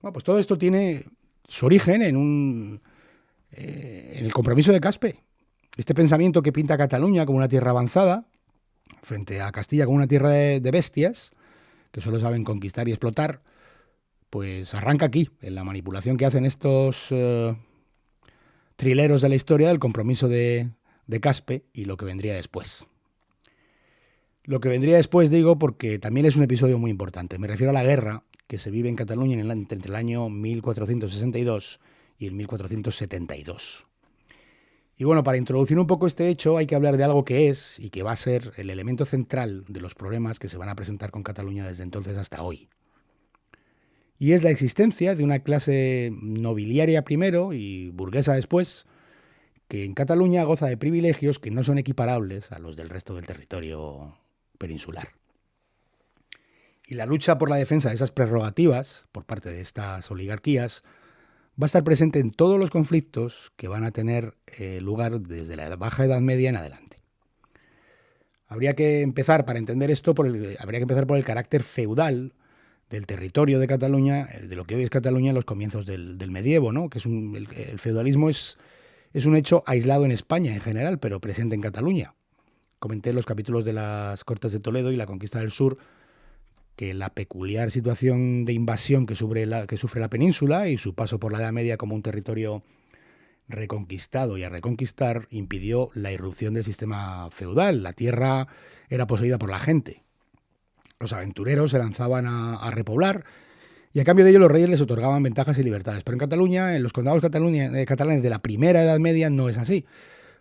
Bueno, pues todo esto tiene su origen en el compromiso de Caspe. Este pensamiento que pinta a Cataluña como una tierra avanzada, frente a Castilla como una tierra de bestias, que solo saben conquistar y explotar, pues arranca aquí, en la manipulación que hacen estos trileros de la historia del compromiso de Caspe y lo que vendría después. Lo que vendría después, digo, porque también es un episodio muy importante. Me refiero a la guerra que se vive en Cataluña entre el año 1462 y el 1472. Y bueno, para introducir un poco este hecho hay que hablar de algo que es y que va a ser el elemento central de los problemas que se van a presentar con Cataluña desde entonces hasta hoy. Y es la existencia de una clase nobiliaria primero y burguesa después, que en Cataluña goza de privilegios que no son equiparables a los del resto del territorio peninsular. Y la lucha por la defensa de esas prerrogativas por parte de estas oligarquías va a estar presente en todos los conflictos que van a tener lugar desde la Baja Edad Media en adelante. Habría que empezar, para entender esto, por el carácter feudal del territorio de Cataluña, de lo que hoy es Cataluña en los comienzos del medievo, ¿no? Que el feudalismo es un hecho aislado en España en general, pero presente en Cataluña. Comenté en los capítulos de las Cortes de Toledo y la conquista del sur que la peculiar situación de invasión que sufre la península y su paso por la Edad Media como un territorio reconquistado y a reconquistar impidió la irrupción del sistema feudal. La tierra era poseída por la gente. Los aventureros se lanzaban a repoblar y a cambio de ello los reyes les otorgaban ventajas y libertades. Pero en Cataluña, en los condados catalanes de la primera Edad Media, no es así.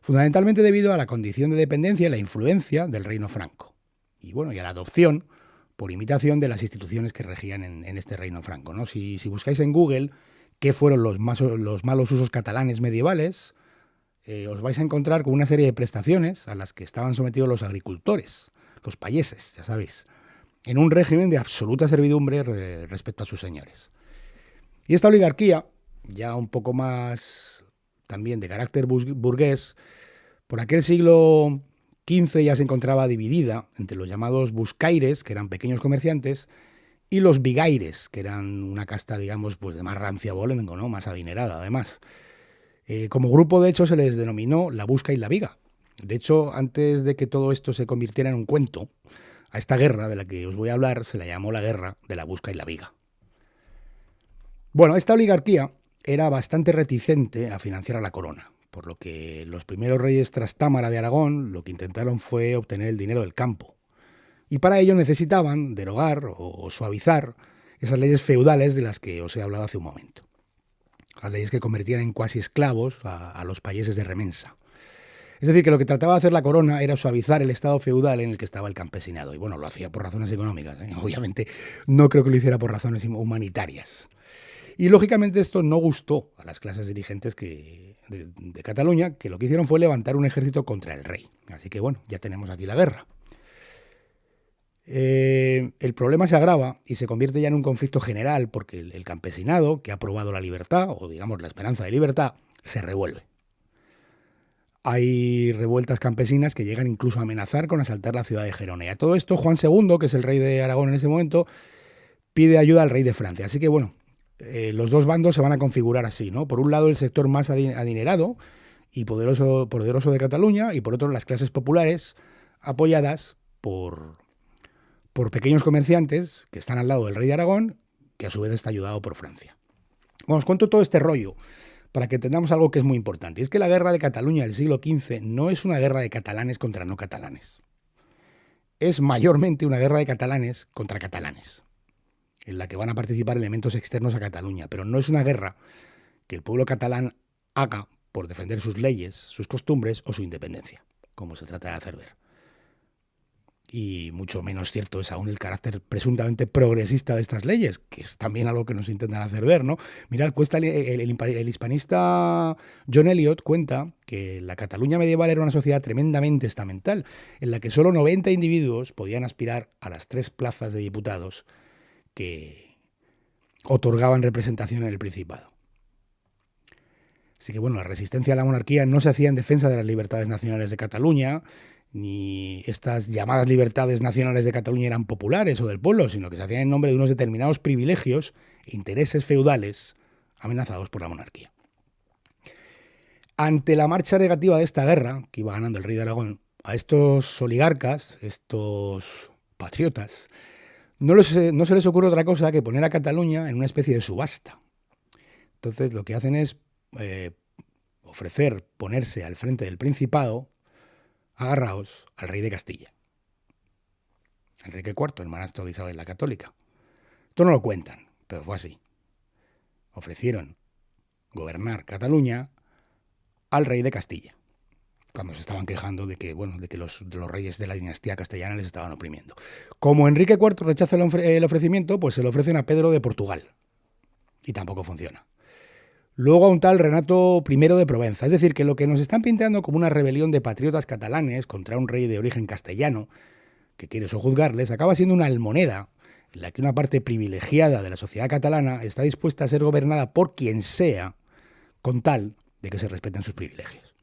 Fundamentalmente debido a la condición de dependencia y la influencia del reino franco. Y bueno, y a la adopción por imitación de las instituciones que regían en este reino franco, ¿no? Si buscáis en Google qué fueron los malos usos catalanes medievales, os vais a encontrar con una serie de prestaciones a las que estaban sometidos los agricultores, los payeses, ya sabéis, en un régimen de absoluta servidumbre respecto a sus señores. Y esta oligarquía, ya un poco más también de carácter burgués, por aquel siglo XV ya se encontraba dividida entre los llamados buscaires, que eran pequeños comerciantes, y los vigaires, que eran una casta, digamos, pues de más rancia abolengo, ¿no? Más adinerada, además. Como grupo, de hecho, se les denominó la busca y la viga. De hecho, antes de que todo esto se convirtiera en un cuento, a esta guerra de la que os voy a hablar se la llamó la guerra de la busca y la viga. Bueno, esta oligarquía era bastante reticente a financiar a la corona, por lo que los primeros reyes Trastámara de Aragón lo que intentaron fue obtener el dinero del campo. Y para ello necesitaban derogar o suavizar esas leyes feudales de las que os he hablado hace un momento. Las leyes que convertían en cuasi esclavos a los payeses de remensa. Es decir, que lo que trataba de hacer la corona era suavizar el estado feudal en el que estaba el campesinado. Y bueno, lo hacía por razones económicas, ¿eh? Obviamente no creo que lo hiciera por razones humanitarias. Y lógicamente esto no gustó a las clases dirigentes de Cataluña, que lo que hicieron fue levantar un ejército contra el rey. Así que bueno, ya tenemos aquí la guerra. El problema se agrava y se convierte ya en un conflicto general porque el campesinado, que ha probado la libertad, o digamos la esperanza de libertad, se revuelve. Hay revueltas campesinas que llegan incluso a amenazar con asaltar la ciudad de Gerona. Y a todo esto, Juan II, que es el rey de Aragón en ese momento, pide ayuda al rey de Francia. Así que bueno, los dos bandos se van a configurar así, ¿no? Por un lado, el sector más adinerado y poderoso de Cataluña, y por otro, las clases populares apoyadas por pequeños comerciantes que están al lado del rey de Aragón, que a su vez está ayudado por Francia. Bueno, os cuento todo este rollo para que entendamos algo que es muy importante. Y es que la guerra de Cataluña del siglo XV no es una guerra de catalanes contra no catalanes. Es mayormente una guerra de catalanes contra catalanes, en la que van a participar elementos externos a Cataluña, pero no es una guerra que el pueblo catalán haga por defender sus leyes, sus costumbres o su independencia, como se trata de hacer ver. Y mucho menos cierto es aún el carácter presuntamente progresista de estas leyes, que es también algo que nos intentan hacer ver, ¿no? Mirad, el hispanista John Eliot cuenta que la Cataluña medieval era una sociedad tremendamente estamental, en la que solo 90 individuos podían aspirar a las 3 plazas de diputados que otorgaban representación en el Principado. Así que bueno, la resistencia a la monarquía no se hacía en defensa de las libertades nacionales de Cataluña, ni estas llamadas libertades nacionales de Cataluña eran populares o del pueblo, sino que se hacían en nombre de unos determinados privilegios e intereses feudales amenazados por la monarquía. Ante la marcha negativa de esta guerra, que iba ganando el rey de Aragón, a estos oligarcas, estos patriotas, no se les ocurre otra cosa que poner a Cataluña en una especie de subasta. Entonces lo que hacen es ponerse al frente del Principado, agarraos al rey de Castilla, Enrique IV, hermanastro de Isabel la Católica. Esto no lo cuentan, pero fue así. Ofrecieron gobernar Cataluña al rey de Castilla, cuando se estaban quejando de que los reyes de la dinastía castellana les estaban oprimiendo. Como Enrique IV rechaza el ofrecimiento, pues se lo ofrecen a Pedro de Portugal, y tampoco funciona. Luego a un tal Renato I de Provenza. Es decir, que lo que nos están pintando como una rebelión de patriotas catalanes contra un rey de origen castellano que quiere sojuzgarles, acaba siendo una almoneda en la que una parte privilegiada de la sociedad catalana está dispuesta a ser gobernada por quien sea con tal de que se respeten sus privilegios.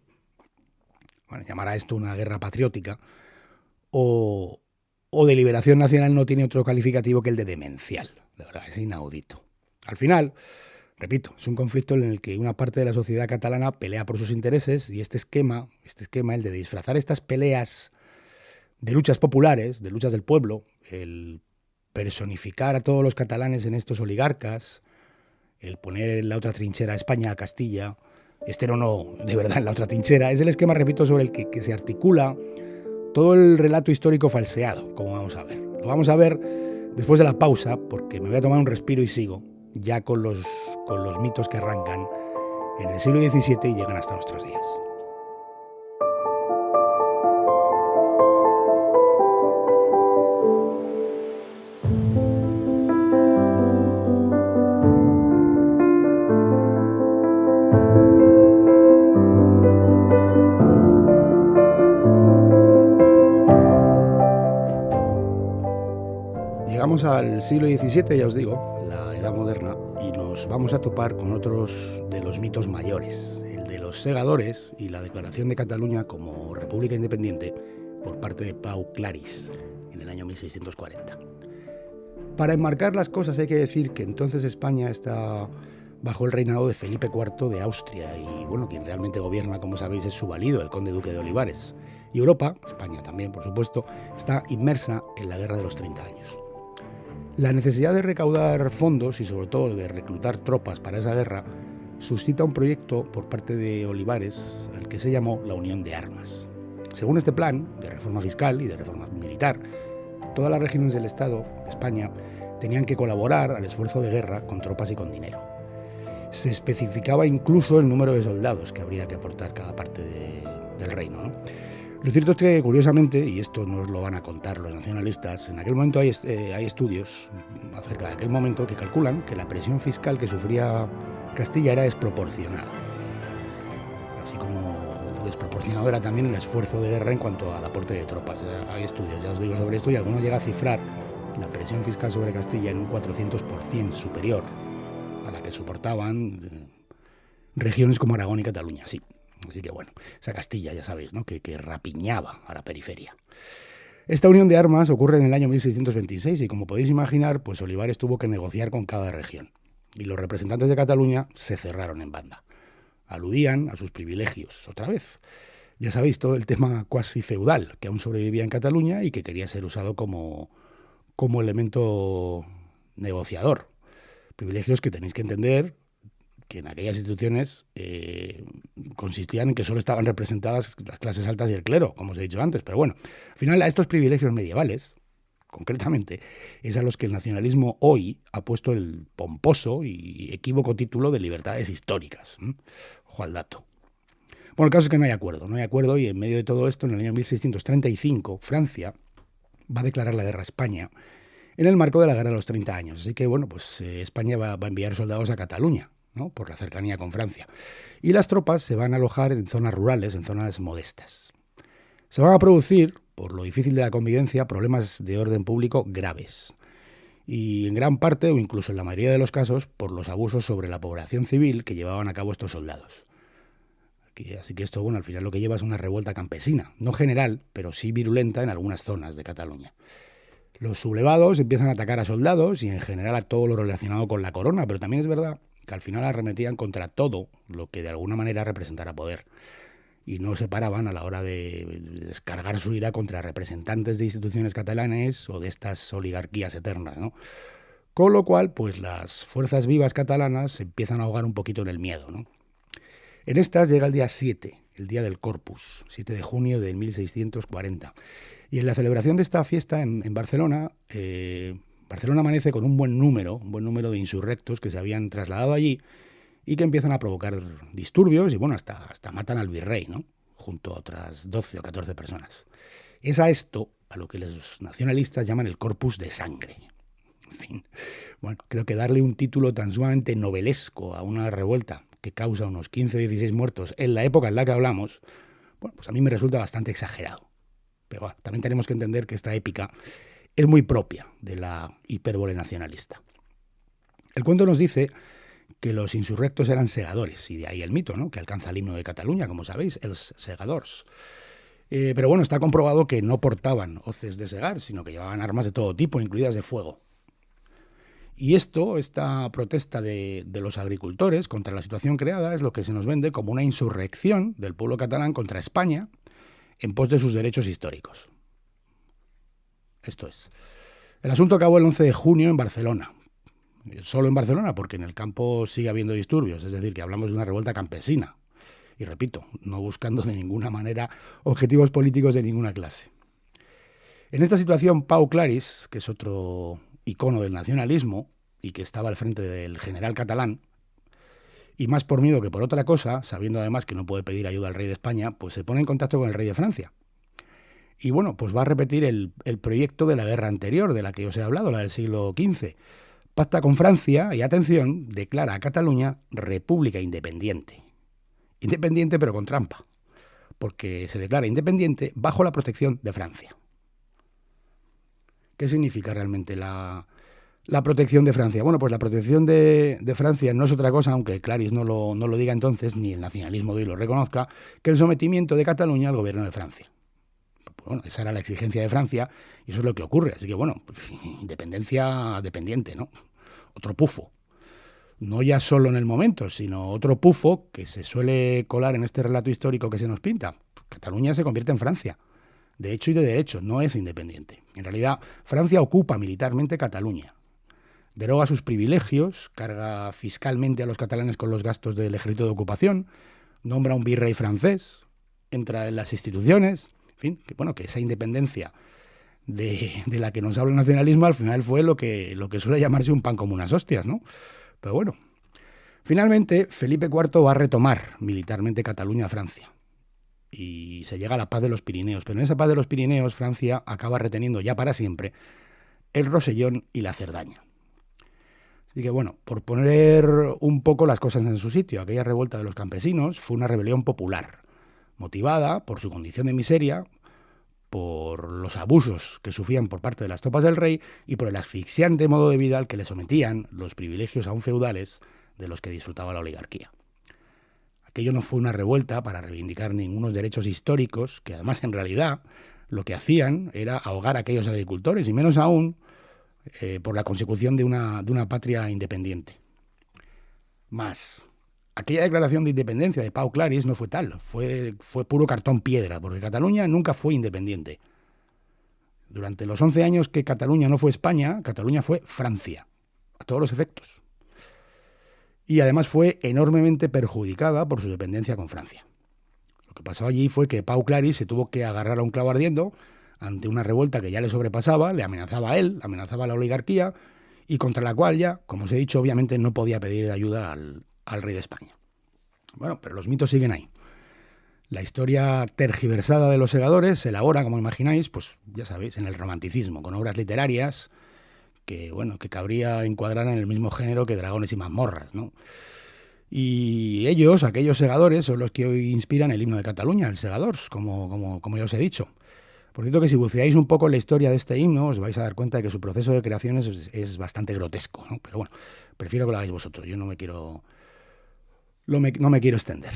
Bueno, llamar a esto una guerra patriótica o de liberación nacional no tiene otro calificativo que el de demencial. De verdad, es inaudito. Al final, repito, es un conflicto en el que una parte de la sociedad catalana pelea por sus intereses y este esquema, el de disfrazar estas peleas de luchas populares, de luchas del pueblo, el personificar a todos los catalanes en estos oligarcas, el poner en la otra trinchera a España, a Castilla, no, de verdad, en la otra trinchera, es el esquema, repito, sobre el que se articula todo el relato histórico falseado, como vamos a ver. Lo vamos a ver después de la pausa, porque me voy a tomar un respiro y sigo, ya con los mitos que arrancan en el siglo XVII y llegan hasta nuestros días. Llegamos al siglo XVII, ya os digo, la Edad Moderna, y nos vamos a topar con otros de los mitos mayores, el de los segadores y la declaración de Cataluña como república independiente por parte de Pau Claris en el año 1640. Para enmarcar las cosas hay que decir que entonces España está bajo el reinado de Felipe IV de Austria y bueno, quien realmente gobierna, como sabéis, es su valido, el conde duque de Olivares. Y Europa, España también por supuesto, está inmersa en la Guerra de los 30 años. La necesidad de recaudar fondos y sobre todo de reclutar tropas para esa guerra suscita un proyecto por parte de Olivares al que se llamó la Unión de Armas. Según este plan de reforma fiscal y de reforma militar, todas las regiones del Estado de España tenían que colaborar al esfuerzo de guerra con tropas y con dinero. Se especificaba incluso el número de soldados que habría que aportar cada parte del reino, ¿no? Lo cierto es que, curiosamente, y esto nos lo van a contar los nacionalistas, en aquel momento hay estudios acerca de aquel momento que calculan que la presión fiscal que sufría Castilla era desproporcionada. Así como desproporcionado era también el esfuerzo de guerra en cuanto al aporte de tropas. Hay estudios, ya os digo, sobre esto, y alguno llega a cifrar la presión fiscal sobre Castilla en un 400% superior a la que soportaban regiones como Aragón y Cataluña, sí. Así que bueno, esa Castilla, ya sabéis, ¿no? que rapiñaba a la periferia. Esta unión de armas ocurre en el año 1626 y como podéis imaginar, pues Olivares tuvo que negociar con cada región. Y los representantes de Cataluña se cerraron en banda. Aludían a sus privilegios, otra vez. Ya sabéis, todo el tema cuasi feudal que aún sobrevivía en Cataluña y que quería ser usado como elemento negociador. Privilegios que tenéis que entender que en aquellas instituciones consistían en que solo estaban representadas las clases altas y el clero, como os he dicho antes. Pero bueno, al final a estos privilegios medievales, concretamente, es a los que el nacionalismo hoy ha puesto el pomposo y equívoco título de libertades históricas. Ojo al dato. Bueno, el caso es que no hay acuerdo y en medio de todo esto, en el año 1635, Francia va a declarar la guerra a España en el marco de la Guerra de los 30 años. Así que, bueno, pues España va a enviar soldados a Cataluña, ¿no? Por la cercanía con Francia. Y las tropas se van a alojar en zonas rurales, en zonas modestas. Se van a producir, por lo difícil de la convivencia, problemas de orden público graves. y en gran parte, o incluso en la mayoría de los casos, por los abusos sobre la población civil que llevaban a cabo estos soldados. Así que esto, bueno, al final lo que lleva es una revuelta campesina, no general, pero sí virulenta en algunas zonas de Cataluña. Los sublevados empiezan a atacar a soldados y en general a todo lo relacionado con la corona, pero también es verdad que al final arremetían contra todo lo que de alguna manera representara poder. Y no se paraban a la hora de descargar su ira contra representantes de instituciones catalanes o de estas oligarquías eternas, ¿no? Con lo cual, pues las fuerzas vivas catalanas se empiezan a ahogar un poquito en el miedo, ¿no? En estas llega el día 7, el día del Corpus, 7 de junio de 1640. Y en la celebración de esta fiesta en Barcelona, Barcelona amanece con un buen número de insurrectos que se habían trasladado allí y que empiezan a provocar disturbios y, bueno, hasta matan al virrey, ¿no? Junto a otras 12 o 14 personas. Es a esto a lo que los nacionalistas llaman el Corpus de sangre. En fin, bueno, creo que darle un título tan sumamente novelesco a una revuelta que causa unos 15 o 16 muertos en la época en la que hablamos, bueno, pues a mí me resulta bastante exagerado. Pero bueno, también tenemos que entender que esta épica es muy propia de la hipérbole nacionalista. El cuento nos dice que los insurrectos eran segadores, y de ahí el mito, ¿no?, que alcanza el himno de Cataluña, como sabéis, els segadors. Pero bueno, está comprobado que no portaban hoces de segar, sino que llevaban armas de todo tipo, incluidas de fuego. Y esta protesta de los agricultores contra la situación creada es lo que se nos vende como una insurrección del pueblo catalán contra España en pos de sus derechos históricos. Esto es. El asunto acabó el 11 de junio en Barcelona. Solo en Barcelona, porque en el campo sigue habiendo disturbios, es decir, que hablamos de una revuelta campesina. Y repito, no buscando de ninguna manera objetivos políticos de ninguna clase. En esta situación, Pau Claris, que es otro icono del nacionalismo y que estaba al frente del general catalán, y más por miedo que por otra cosa, sabiendo además que no puede pedir ayuda al rey de España, pues se pone en contacto con el rey de Francia. Y bueno, pues va a repetir el proyecto de la guerra anterior, de la que os he hablado, la del siglo XV. Pacta con Francia y, atención, declara a Cataluña república independiente. Independiente pero con trampa, porque se declara independiente bajo la protección de Francia. ¿Qué significa realmente la protección de Francia? Bueno, pues la protección de Francia no es otra cosa, aunque Claris no lo diga entonces, ni el nacionalismo de hoy lo reconozca, que el sometimiento de Cataluña al gobierno de Francia. Bueno, esa era la exigencia de Francia y eso es lo que ocurre. Así que, bueno, independencia dependiente, ¿no? Otro pufo. No ya solo en el momento, sino otro pufo que se suele colar en este relato histórico que se nos pinta. Cataluña se convierte en Francia. De hecho y de derecho, no es independiente. En realidad, Francia ocupa militarmente Cataluña. Deroga sus privilegios, carga fiscalmente a los catalanes con los gastos del ejército de ocupación, nombra un virrey francés, entra en las instituciones. En fin, que esa independencia de la que nos habla el nacionalismo al final fue lo que suele llamarse un pan como unas hostias, ¿no? Pero bueno, finalmente Felipe IV va a retomar militarmente Cataluña a Francia y se llega a la paz de los Pirineos, pero en esa paz de los Pirineos Francia acaba reteniendo ya para siempre el Rosellón y la Cerdaña. Así que bueno, por poner un poco las cosas en su sitio, aquella revuelta de los campesinos fue una rebelión popular, motivada por su condición de miseria, por los abusos que sufrían por parte de las tropas del rey y por el asfixiante modo de vida al que le sometían los privilegios aún feudales de los que disfrutaba la oligarquía. Aquello no fue una revuelta para reivindicar ningunos derechos históricos, que además en realidad lo que hacían era ahogar a aquellos agricultores, y menos aún por la consecución de una patria independiente. Más, aquella declaración de independencia de Pau Claris no fue tal, fue puro cartón piedra, porque Cataluña nunca fue independiente. Durante los 11 años que Cataluña no fue España, Cataluña fue Francia, a todos los efectos. Y además fue enormemente perjudicada por su dependencia con Francia. Lo que pasó allí fue que Pau Claris se tuvo que agarrar a un clavo ardiendo ante una revuelta que ya le sobrepasaba, le amenazaba a él, amenazaba a la oligarquía, y contra la cual ya, como os he dicho, obviamente no podía pedir ayuda al rey de España. Bueno, pero los mitos siguen ahí. La historia tergiversada de los segadores se elabora, como imagináis, pues ya sabéis, en el romanticismo, con obras literarias que cabría encuadrar en el mismo género que Dragones y mazmorras, ¿no? Y ellos, aquellos segadores, son los que hoy inspiran el himno de Cataluña, el Segadors, como ya os he dicho. Por cierto que si buceáis un poco en la historia de este himno os vais a dar cuenta de que su proceso de creación es bastante grotesco, ¿no? Pero bueno, prefiero que lo hagáis vosotros, yo no me quiero extender.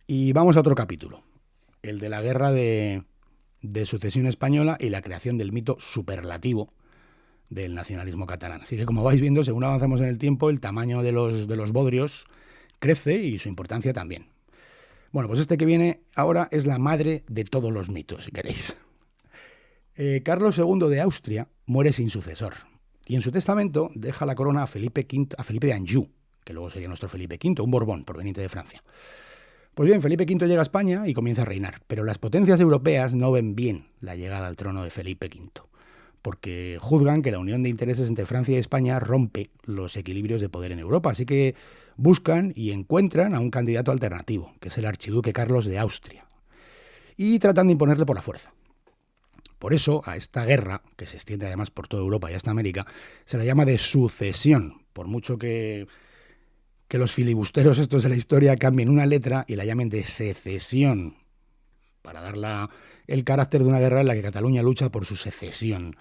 Y vamos a otro capítulo, el de la guerra de sucesión española y la creación del mito superlativo del nacionalismo catalán. Así que, como vais viendo, según avanzamos en el tiempo, el tamaño de los bodrios crece y su importancia también. Bueno, pues este que viene ahora es la madre de todos los mitos, si queréis. Carlos II de Austria muere sin sucesor y en su testamento deja la corona a Felipe de Anjou, que luego sería nuestro Felipe V, un Borbón proveniente de Francia. Pues bien, Felipe V llega a España y comienza a reinar, pero las potencias europeas no ven bien la llegada al trono de Felipe V, porque juzgan que la unión de intereses entre Francia y España rompe los equilibrios de poder en Europa, así que buscan y encuentran a un candidato alternativo, que es el archiduque Carlos de Austria, y tratan de imponerle por la fuerza. Por eso, a esta guerra, que se extiende además por toda Europa y hasta América, se la llama de sucesión, por mucho que los filibusteros estos de la historia cambien una letra y la llamen de secesión, para darle el carácter de una guerra en la que Cataluña lucha por su secesión.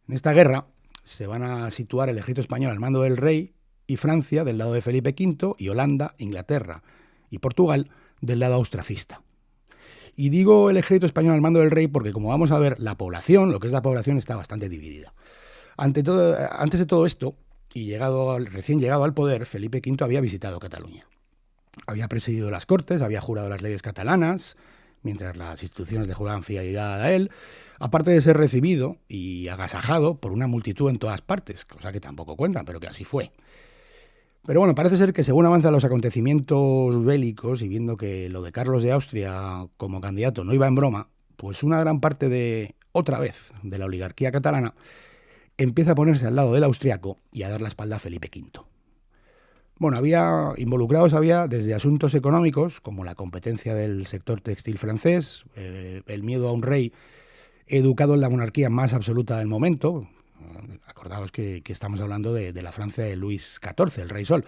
En esta guerra se van a situar el ejército español al mando del rey y Francia del lado de Felipe V y Holanda, Inglaterra y Portugal del lado austracista. Y digo el ejército español al mando del rey porque, como vamos a ver, la población, lo que es la población, está bastante dividida. Antes de todo esto, y recién llegado al poder, Felipe V había visitado Cataluña. Había presidido las Cortes, había jurado las leyes catalanas, mientras las instituciones le juraban fidelidad a él, aparte de ser recibido y agasajado por una multitud en todas partes, cosa que tampoco cuentan, pero que así fue. Pero bueno, parece ser que según avanzan los acontecimientos bélicos y viendo que lo de Carlos de Austria como candidato no iba en broma, pues una gran parte de la oligarquía catalana empieza a ponerse al lado del austriaco y a dar la espalda a Felipe V. Bueno, había desde asuntos económicos, como la competencia del sector textil francés, el miedo a un rey educado en la monarquía más absoluta del momento. Acordaos que estamos hablando de la Francia de Luis XIV, el Rey Sol.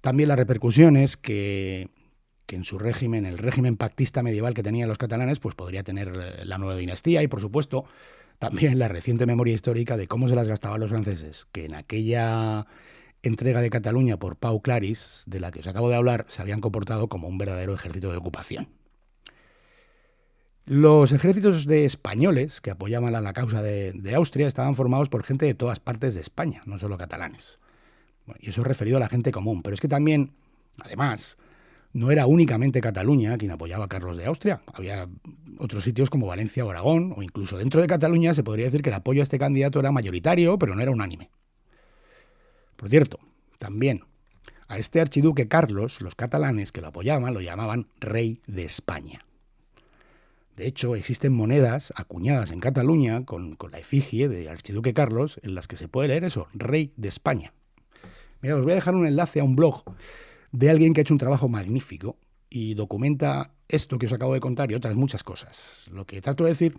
También las repercusiones que en su régimen, el régimen pactista medieval que tenían los catalanes, pues podría tener la nueva dinastía y, por supuesto, también la reciente memoria histórica de cómo se las gastaban los franceses, que en aquella entrega de Cataluña por Pau Claris, de la que os acabo de hablar, se habían comportado como un verdadero ejército de ocupación. Los ejércitos de españoles que apoyaban a la causa de Austria estaban formados por gente de todas partes de España, no solo catalanes. Bueno, y eso es referido a la gente común, pero es que también, además, no era únicamente Cataluña quien apoyaba a Carlos de Austria. Había otros sitios como Valencia o Aragón, o incluso dentro de Cataluña se podría decir que el apoyo a este candidato era mayoritario, pero no era unánime. Por cierto, también a este archiduque Carlos, los catalanes que lo apoyaban lo llamaban Rey de España. De hecho, existen monedas acuñadas en Cataluña con la efigie del archiduque Carlos en las que se puede leer eso, Rey de España. Mira, os voy a dejar un enlace a un blog de alguien que ha hecho un trabajo magnífico y documenta esto que os acabo de contar y otras muchas cosas. Lo que trato de decir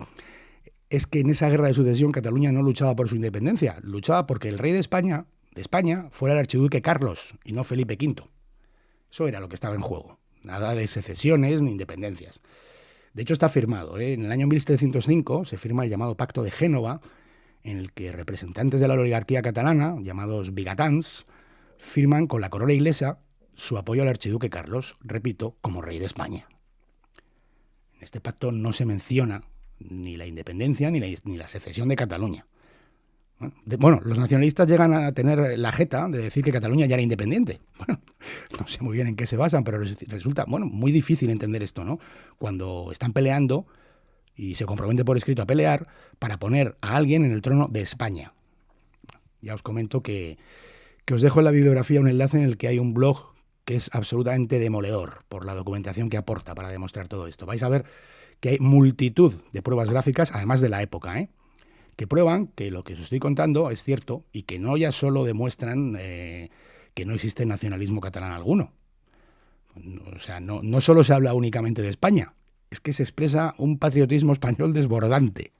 es que en esa guerra de sucesión Cataluña no luchaba por su independencia, luchaba porque el rey de España fuera el archiduque Carlos y no Felipe V. Eso era lo que estaba en juego. Nada de secesiones ni independencias. De hecho, está firmado, ¿eh? En el año 1705 se firma el llamado Pacto de Génova, en el que representantes de la oligarquía catalana, llamados vigatans, firman con la corona inglesa su apoyo al archiduque Carlos, repito, como rey de España. En este pacto no se menciona ni la independencia ni la secesión de Cataluña. Bueno, los nacionalistas llegan a tener la jeta de decir que Cataluña ya era independiente. Bueno, no sé muy bien en qué se basan, pero resulta, muy difícil entender esto, ¿no? Cuando están peleando y se comprometen por escrito a pelear para poner a alguien en el trono de España. Ya os comento que os dejo en la bibliografía un enlace en el que hay un blog que es absolutamente demoledor por la documentación que aporta para demostrar todo esto. Vais a ver que hay multitud de pruebas gráficas, además de la época, que prueban que lo que os estoy contando es cierto y que no ya solo demuestran que no existe nacionalismo catalán alguno. O sea, no solo se habla únicamente de España, es que se expresa un patriotismo español desbordante.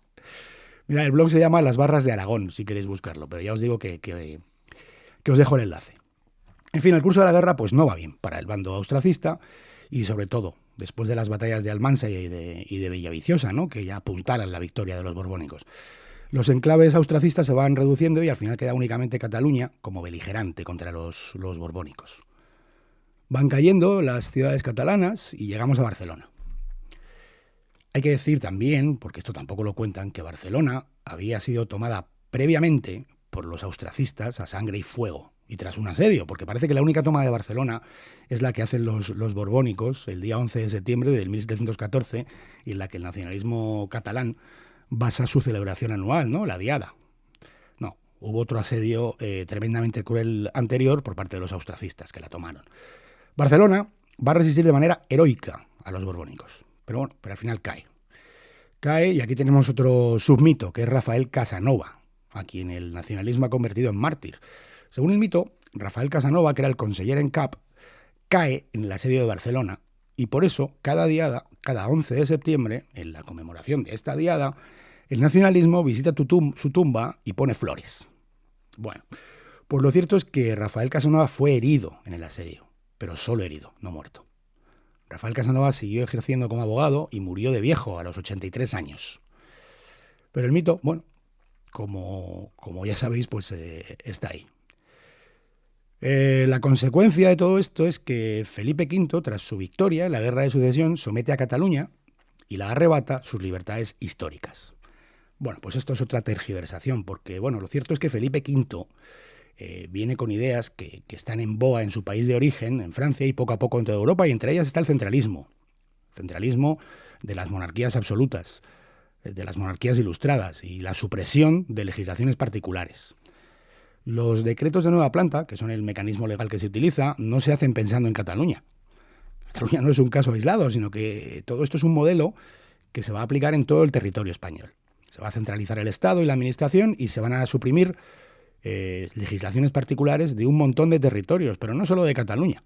Mira, el blog se llama Las Barras de Aragón, si queréis buscarlo, pero ya os digo que os dejo el enlace. En fin, el curso de la guerra pues no va bien para el bando austracista y sobre todo después de las batallas de Almansa y de Villaviciosa, ¿no? Que ya apuntaran la victoria de los borbónicos. Los enclaves austracistas se van reduciendo y al final queda únicamente Cataluña como beligerante contra los borbónicos. Van cayendo las ciudades catalanas y llegamos a Barcelona. Hay que decir también, porque esto tampoco lo cuentan, que Barcelona había sido tomada previamente por los austracistas a sangre y fuego, y tras un asedio, porque parece que la única toma de Barcelona es la que hacen los borbónicos el día 11 de septiembre de 1714, y en la que el nacionalismo catalán basa su celebración anual, ¿no? La Diada. No, hubo otro asedio tremendamente cruel anterior por parte de los austracistas que la tomaron. Barcelona va a resistir de manera heroica a los borbónicos, pero al final cae. Cae, y aquí tenemos otro submito, que es Rafael Casanova, a quien el nacionalismo ha convertido en mártir. Según el mito, Rafael Casanova, que era el conseller en cap, cae en el asedio de Barcelona, y por eso cada diada, cada 11 de septiembre, en la conmemoración de esta diada, el nacionalismo visita su tumba y pone flores. Bueno, pues lo cierto es que Rafael Casanova fue herido en el asedio, pero solo herido, no muerto. Rafael Casanova siguió ejerciendo como abogado y murió de viejo a los 83 años. Pero el mito, bueno, como ya sabéis, pues está ahí. La consecuencia de todo esto es que Felipe V, tras su victoria en la Guerra de Sucesión, somete a Cataluña y la arrebata sus libertades históricas. Bueno, pues esto es otra tergiversación, porque bueno, lo cierto es que Felipe V viene con ideas que están en boga en su país de origen, en Francia, y poco a poco en toda Europa, y entre ellas está el centralismo de las monarquías absolutas, de las monarquías ilustradas, y la supresión de legislaciones particulares. Los decretos de nueva planta, que son el mecanismo legal que se utiliza, no se hacen pensando en Cataluña. Cataluña no es un caso aislado, sino que todo esto es un modelo que se va a aplicar en todo el territorio español. Se va a centralizar el Estado y la Administración y se van a suprimir legislaciones particulares de un montón de territorios, pero no solo de Cataluña.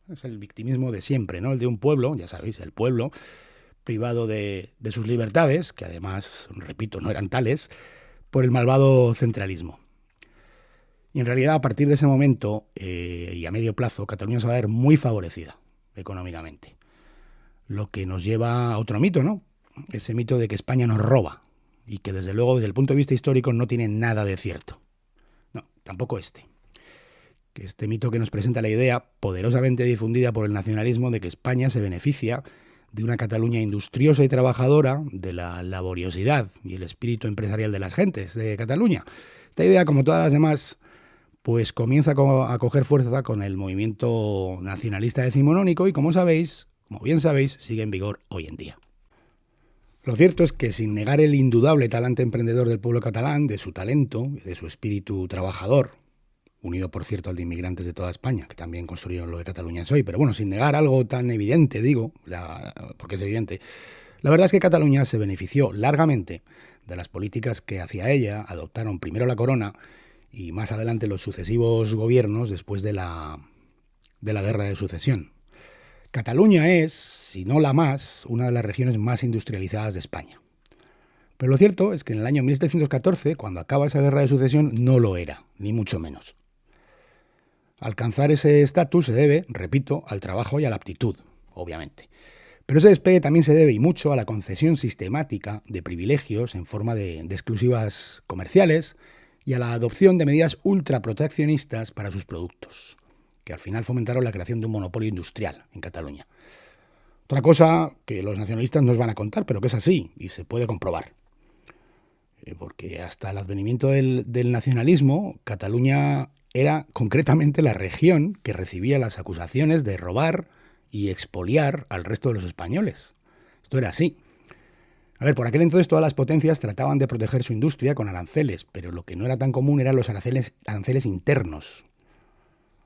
Es el victimismo de siempre, ¿no? El de un pueblo, ya sabéis, el pueblo privado de sus libertades, que además, repito, no eran tales, por el malvado centralismo. Y en realidad, a partir de ese momento y a medio plazo, Cataluña se va a ver muy favorecida económicamente. Lo que nos lleva a otro mito, ¿no? Ese mito de que España nos roba y que desde luego, desde el punto de vista histórico, no tiene nada de cierto. No, tampoco este. Que este mito que nos presenta la idea, poderosamente difundida por el nacionalismo, de que España se beneficia de una Cataluña industriosa y trabajadora, de la laboriosidad y el espíritu empresarial de las gentes de Cataluña. Esta idea, como todas las demás, pues comienza a coger fuerza con el movimiento nacionalista decimonónico y, como bien sabéis, sigue en vigor hoy en día. Lo cierto es que, sin negar el indudable talante emprendedor del pueblo catalán, de su talento y de su espíritu trabajador, unido, por cierto, al de inmigrantes de toda España, que también construyeron lo que Cataluña es hoy, pero bueno, sin negar algo tan evidente, porque es evidente, la verdad es que Cataluña se benefició largamente de las políticas que hacia ella adoptaron primero la Corona y más adelante los sucesivos gobiernos después de la Guerra de Sucesión. Cataluña es, si no la más, una de las regiones más industrializadas de España. Pero lo cierto es que en el año 1714, cuando acaba esa Guerra de Sucesión, no lo era, ni mucho menos. Alcanzar ese estatus se debe, repito, al trabajo y a la aptitud, obviamente. Pero ese despegue también se debe, y mucho, a la concesión sistemática de privilegios en forma de exclusivas comerciales y a la adopción de medidas ultraproteccionistas para sus productos, que al final fomentaron la creación de un monopolio industrial en Cataluña. Otra cosa que los nacionalistas nos van a contar, pero que es así y se puede comprobar. Porque hasta el advenimiento del nacionalismo, Cataluña era concretamente la región que recibía las acusaciones de robar y expoliar al resto de los españoles. Esto era así. A ver, por aquel entonces todas las potencias trataban de proteger su industria con aranceles, pero lo que no era tan común eran los aranceles internos.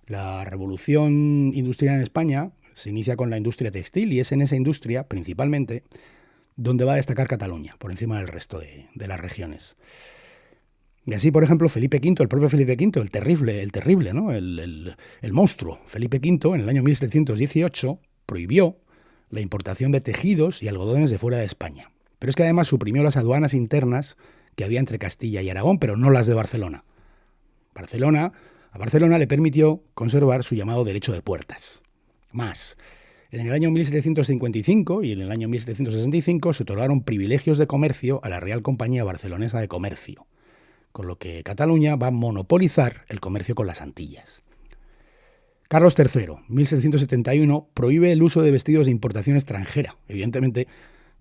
La revolución industrial en España se inicia con la industria textil y es en esa industria, principalmente, donde va a destacar Cataluña, por encima del resto de las regiones. Y así, por ejemplo, Felipe V, el propio Felipe V, el terrible, ¿no? El monstruo, Felipe V, en el año 1718, prohibió la importación de tejidos y algodones de fuera de España. Pero es que además suprimió las aduanas internas que había entre Castilla y Aragón, pero no las de Barcelona. A Barcelona le permitió conservar su llamado derecho de puertas. Más, En el año 1755 y en el año 1765 se otorgaron privilegios de comercio a la Real Compañía Barcelonesa de Comercio, con lo que Cataluña va a monopolizar el comercio con las Antillas. Carlos III, 1771, prohíbe el uso de vestidos de importación extranjera. Evidentemente,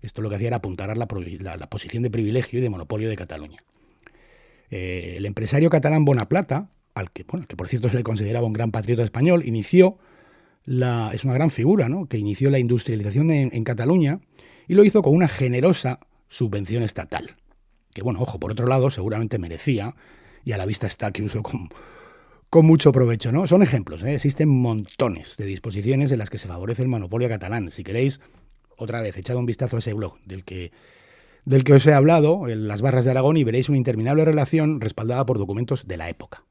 esto lo que hacía era apuntalar la posición de privilegio y de monopolio de Cataluña. El empresario catalán Bonaplata, al que por cierto se le consideraba un gran patriota español, es una gran figura, ¿no?, que inició la industrialización en Cataluña y lo hizo con una generosa subvención estatal, que, bueno, ojo, por otro lado, seguramente merecía, y a la vista está que usó con mucho provecho, ¿no? Son ejemplos, ¿eh? Existen montones de disposiciones en las que se favorece el monopolio catalán. Si queréis, otra vez, echad un vistazo a ese blog del que os he hablado, en Las Barras de Aragón, y veréis una interminable relación respaldada por documentos de la época.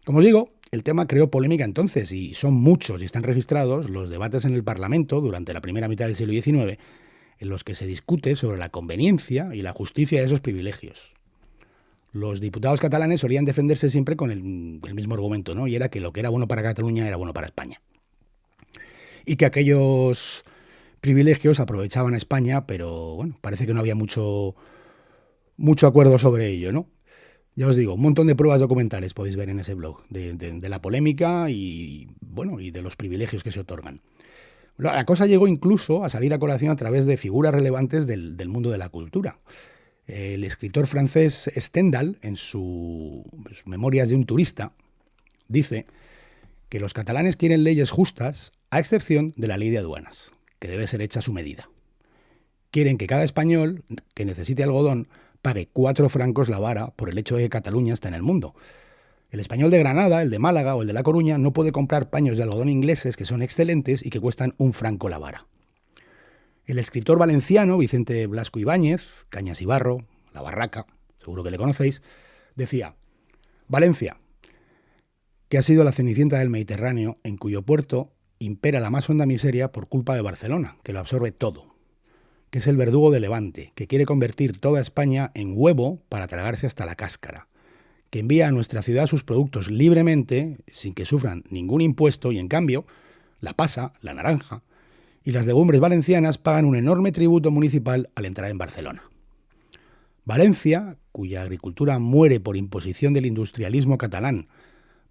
Como os digo, el tema creó polémica entonces, y son muchos y están registrados los debates en el Parlamento durante la primera mitad del siglo XIX, en los que se discute sobre la conveniencia y la justicia de esos privilegios. Los diputados catalanes solían defenderse siempre con el mismo argumento, ¿no? Y era que lo que era bueno para Cataluña era bueno para España. Y que aquellos privilegios aprovechaban a España, pero bueno, parece que no había mucho acuerdo sobre ello, ¿no? Ya os digo, un montón de pruebas documentales podéis ver en ese blog de la polémica y, bueno, y de los privilegios que se otorgan. La cosa llegó incluso a salir a colación a través de figuras relevantes del mundo de la cultura. El escritor francés Stendhal, en sus Memorias de un turista, dice que los catalanes quieren leyes justas, a excepción de la ley de aduanas, que debe ser hecha a su medida. Quieren que cada español que necesite algodón pague 4 francos la vara por el hecho de que Cataluña está en el mundo. El español de Granada, el de Málaga o el de La Coruña no puede comprar paños de algodón ingleses que son excelentes y que cuestan 1 franco la vara. El escritor valenciano Vicente Blasco Ibáñez, Cañas y Barro, La Barraca, seguro que le conocéis, decía: Valencia, que ha sido la cenicienta del Mediterráneo, en cuyo puerto impera la más honda miseria por culpa de Barcelona, que lo absorbe todo, que es el verdugo de Levante, que quiere convertir toda España en huevo para tragarse hasta la cáscara, que envía a nuestra ciudad sus productos libremente, sin que sufran ningún impuesto, y en cambio, la pasa, la naranja y las legumbres valencianas pagan un enorme tributo municipal al entrar en Barcelona. Valencia, cuya agricultura muere por imposición del industrialismo catalán,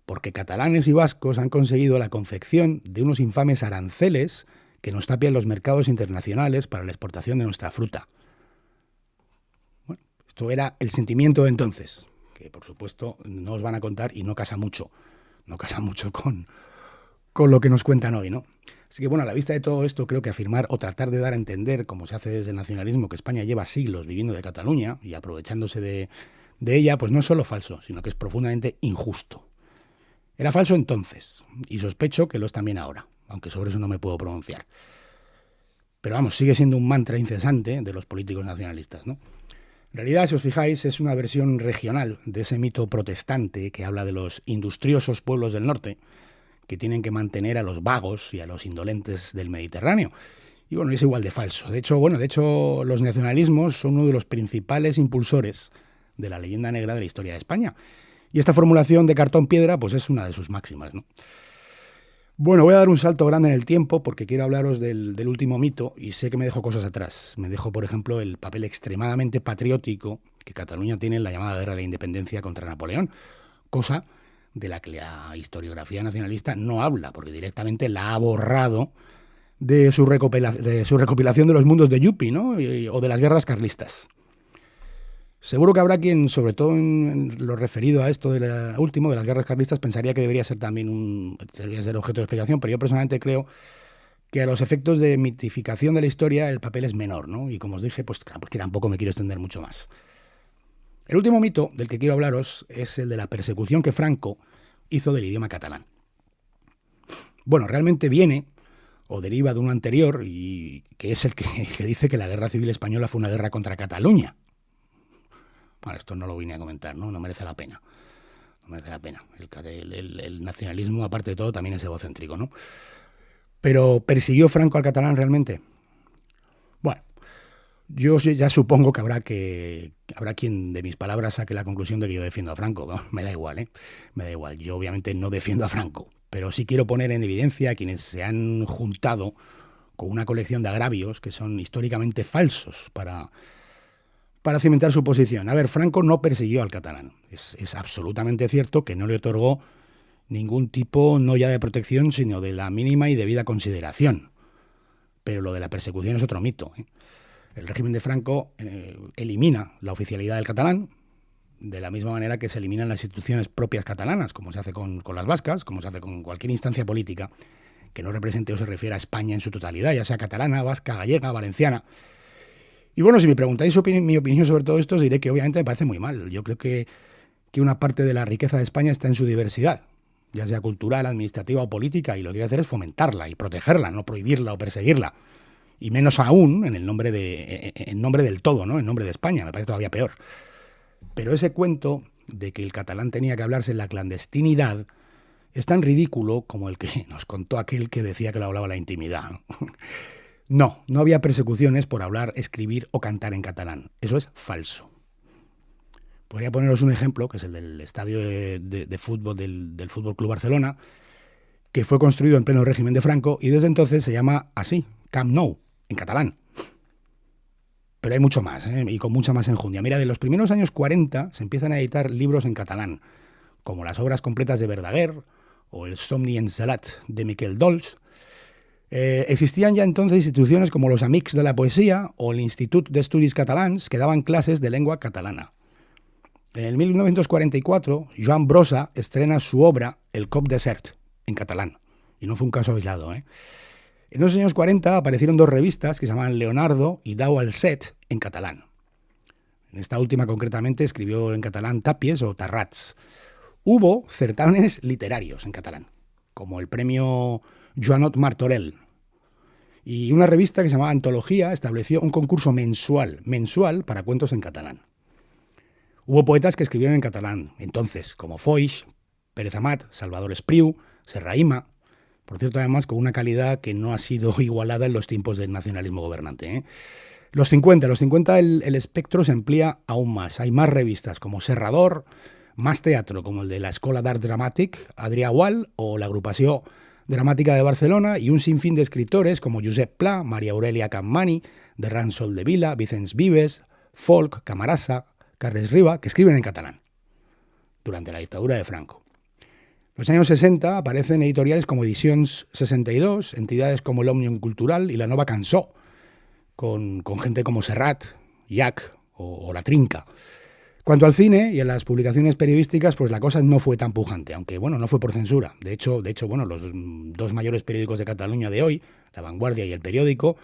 porque catalanes y vascos han conseguido la confección de unos infames aranceles que nos tapian los mercados internacionales para la exportación de nuestra fruta. Bueno, esto era el sentimiento de entonces, que por supuesto no os van a contar y no casa mucho con lo que nos cuentan hoy, ¿no? Así que, bueno, a la vista de todo esto, creo que afirmar o tratar de dar a entender, como se hace desde el nacionalismo, que España lleva siglos viviendo de Cataluña y aprovechándose de ella, pues no es solo falso, sino que es profundamente injusto. Era falso entonces, y sospecho que lo es también ahora, aunque sobre eso no me puedo pronunciar. Pero vamos, sigue siendo un mantra incesante de los políticos nacionalistas, ¿no? En realidad, si os fijáis, es una versión regional de ese mito protestante que habla de los industriosos pueblos del norte, que tienen que mantener a los vagos y a los indolentes del Mediterráneo. Y bueno, es igual de falso. De hecho, los nacionalismos son uno de los principales impulsores de la leyenda negra de la historia de España. Y esta formulación de cartón piedra, pues es una de sus máximas, ¿no? Bueno, voy a dar un salto grande en el tiempo porque quiero hablaros del último mito y sé que me dejo cosas atrás. Me dejo, por ejemplo, el papel extremadamente patriótico que Cataluña tiene en la llamada Guerra de la Independencia contra Napoleón, cosa de la que la historiografía nacionalista no habla, porque directamente la ha borrado de su recopilación de los mundos de Yupi, ¿no? O de las guerras carlistas. Seguro que habrá quien, sobre todo en lo referido a esto de las guerras carlistas, pensaría que debería ser también debería ser objeto de explicación, pero yo personalmente creo que a los efectos de mitificación de la historia el papel es menor, ¿no? Y como os dije, pues que tampoco me quiero extender mucho más. El último mito del que quiero hablaros es el de la persecución que Franco hizo del idioma catalán. Bueno, realmente viene o deriva de uno anterior, y que es el que dice que la Guerra Civil Española fue una guerra contra Cataluña. Bueno, esto no lo vine a comentar, ¿no? No merece la pena. No merece la pena. El nacionalismo, aparte de todo, también es egocéntrico, ¿no? Pero ¿persiguió Franco al catalán realmente? Bueno, yo ya supongo que habrá quien de mis palabras saque la conclusión de que yo defiendo a Franco. No, me da igual, ¿eh? Me da igual. Yo obviamente no defiendo a Franco. pero sí quiero poner en evidencia a quienes se han juntado con una colección de agravios que son históricamente falsos para cimentar su posición. A ver, Franco no persiguió al catalán. Es absolutamente cierto que no le otorgó ningún tipo, no ya de protección, sino de la mínima y debida consideración. Pero lo de la persecución es otro mito, ¿eh? El régimen de Franco elimina la oficialidad del catalán, de la misma manera que se eliminan las instituciones propias catalanas, como se hace con las vascas, como se hace con cualquier instancia política que no represente o se refiera a España en su totalidad, ya sea catalana, vasca, gallega, valenciana. Y bueno, si me preguntáis mi opinión sobre todo esto, os diré que obviamente me parece muy mal. Yo creo que una parte de la riqueza de España está en su diversidad, ya sea cultural, administrativa o política, y lo que hay que hacer es fomentarla y protegerla, no prohibirla o perseguirla. Y menos aún en nombre del todo, ¿no? En nombre de España, me parece todavía peor. Pero ese cuento de que el catalán tenía que hablarse en la clandestinidad es tan ridículo como el que nos contó aquel que decía que lo hablaba en la intimidad. No había persecuciones por hablar, escribir o cantar en catalán. Eso es falso. Podría poneros un ejemplo, que es el del estadio de fútbol del Fútbol Club Barcelona, que fue construido en pleno régimen de Franco y desde entonces se llama así, Camp Nou, en catalán. Pero hay mucho más, y con mucha más enjundia. Mira, de los primeros años 40 se empiezan a editar libros en catalán, como las obras completas de Verdaguer o el Somni ensalat de Miquel Dols. Existían ya entonces instituciones como los Amics de la Poesía o el Institut d'Estudis Catalans que daban clases de lengua catalana. En el 1944, Joan Brossa estrena su obra El cop desert, en catalán. Y no fue un caso aislado, ¿eh? En los años 40 aparecieron dos revistas que se llamaban Leonardo y Dau al Set en catalán. En esta última concretamente escribió en catalán Tàpies o Tarrats. Hubo certámenes literarios en catalán, como el premio Joanot Martorell. Y una revista que se llamaba Antología estableció un concurso mensual para cuentos en catalán. Hubo poetas que escribieron en catalán, entonces, como Foix, Pérez Amat, Salvador Espriu, Serrahima. Por cierto, además, con una calidad que no ha sido igualada en los tiempos del nacionalismo gobernante, ¿eh? Los 50 el espectro se amplía aún más. Hay más revistas como Serrador, más teatro como el de la Escola d'Art Dramàtic, Adrià Gual o la Agrupación Dramática de Barcelona y un sinfín de escritores como Josep Pla, María Aurelia Campmany, Ferran Soldevila, Vicenç Vives, Folk, Camarasa, Carles Riba, que escriben en catalán durante la dictadura de Franco. En los años 60 aparecen editoriales como Edicions 62, entidades como el Òmnium Cultural y la Nova Cançó, con gente como Serrat, Llach o La Trinca. Cuanto al cine y a las publicaciones periodísticas, pues la cosa no fue tan pujante, aunque bueno, no fue por censura. De hecho, bueno, los dos mayores periódicos de Cataluña de hoy, La Vanguardia y El Periódico,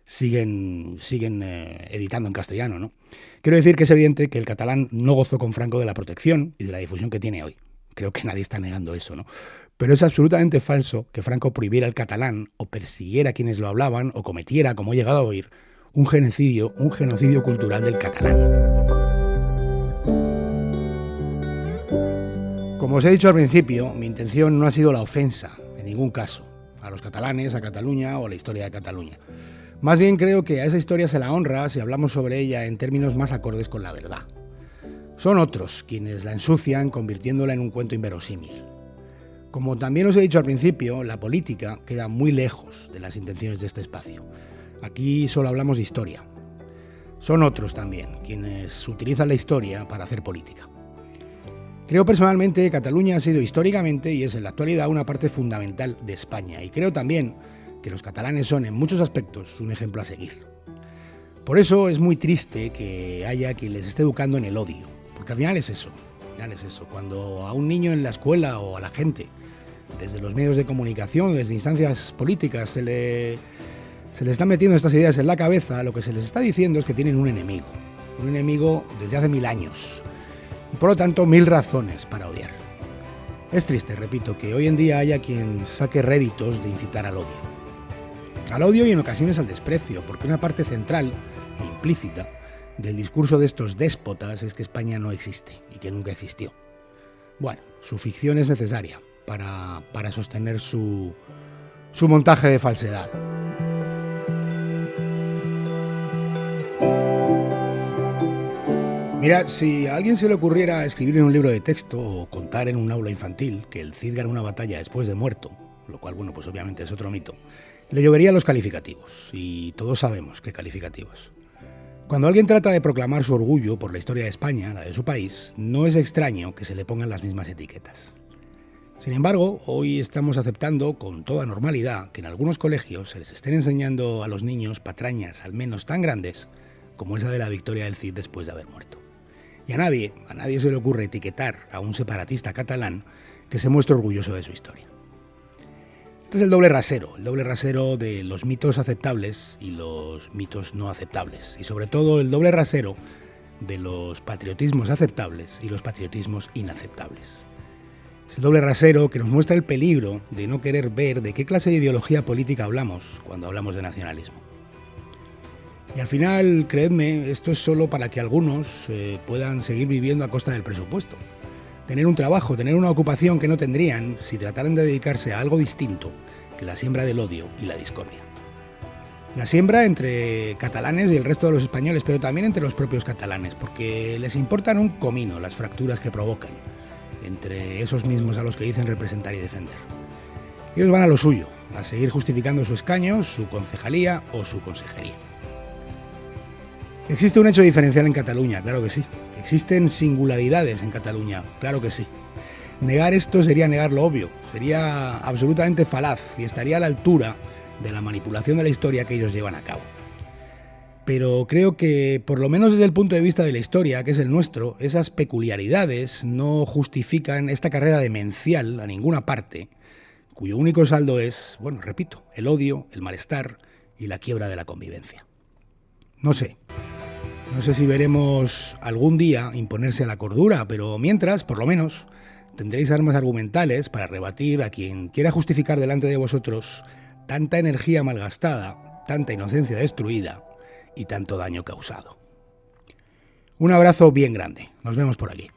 siguen editando en castellano, ¿no? Quiero decir que es evidente que el catalán no gozó con Franco de la protección y de la difusión que tiene hoy. Creo que nadie está negando eso, ¿no? Pero es absolutamente falso que Franco prohibiera el catalán o persiguiera a quienes lo hablaban o cometiera, como he llegado a oír, un genocidio cultural del catalán. Como os he dicho al principio, mi intención no ha sido la ofensa, en ningún caso, a los catalanes, a Cataluña o a la historia de Cataluña. Más bien creo que a esa historia se la honra si hablamos sobre ella en términos más acordes con la verdad. Son otros quienes la ensucian convirtiéndola en un cuento inverosímil. Como también os he dicho al principio, la política queda muy lejos de las intenciones de este espacio. Aquí solo hablamos de historia. Son otros también quienes utilizan la historia para hacer política. Creo personalmente que Cataluña ha sido históricamente y es en la actualidad una parte fundamental de España. Y creo también que los catalanes son en muchos aspectos un ejemplo a seguir. Por eso es muy triste que haya quien les esté educando en el odio. Porque al final es eso. Cuando a un niño en la escuela o a la gente, desde los medios de comunicación, desde instancias políticas, se le están metiendo estas ideas en la cabeza, lo que se les está diciendo es que tienen un enemigo desde hace 1000 años. Y por lo tanto, 1000 razones para odiar. Es triste, repito, que hoy en día haya quien saque réditos de incitar al odio. Al odio y en ocasiones al desprecio, porque una parte central e implícita del discurso de estos déspotas es que España no existe y que nunca existió. Bueno, su ficción es necesaria para sostener su montaje de falsedad. Mira, si a alguien se le ocurriera escribir en un libro de texto o contar en un aula infantil que el Cid gana una batalla después de muerto, lo cual, bueno, pues obviamente es otro mito, le llovería los calificativos, y todos sabemos qué calificativos. Cuando alguien trata de proclamar su orgullo por la historia de España, la de su país, no es extraño que se le pongan las mismas etiquetas. Sin embargo, hoy estamos aceptando con toda normalidad que en algunos colegios se les estén enseñando a los niños patrañas al menos tan grandes como esa de la victoria del Cid después de haber muerto. Y a nadie se le ocurre etiquetar a un separatista catalán que se muestre orgulloso de su historia. Este es el doble rasero de los mitos aceptables y los mitos no aceptables, y sobre todo el doble rasero de los patriotismos aceptables y los patriotismos inaceptables. Es el doble rasero que nos muestra el peligro de no querer ver de qué clase de ideología política hablamos cuando hablamos de nacionalismo. Y al final, creedme, esto es solo para que algunos puedan seguir viviendo a costa del presupuesto. Tener un trabajo, tener una ocupación que no tendrían si trataran de dedicarse a algo distinto que la siembra del odio y la discordia. La siembra entre catalanes y el resto de los españoles, pero también entre los propios catalanes, porque les importan un comino las fracturas que provocan entre esos mismos a los que dicen representar y defender. Ellos van a lo suyo, a seguir justificando su escaño, su concejalía o su consejería. ¿Existe un hecho diferencial en Cataluña? Claro que sí. ¿Existen singularidades en Cataluña? Claro que sí. Negar esto sería negar lo obvio, sería absolutamente falaz y estaría a la altura de la manipulación de la historia que ellos llevan a cabo. Pero creo que, por lo menos desde el punto de vista de la historia, que es el nuestro, esas peculiaridades no justifican esta carrera demencial a ninguna parte, cuyo único saldo es, bueno, repito, el odio, el malestar y la quiebra de la convivencia. No sé si veremos algún día imponerse a la cordura, pero mientras, por lo menos, tendréis armas argumentales para rebatir a quien quiera justificar delante de vosotros tanta energía malgastada, tanta inocencia destruida y tanto daño causado. Un abrazo bien grande. Nos vemos por aquí.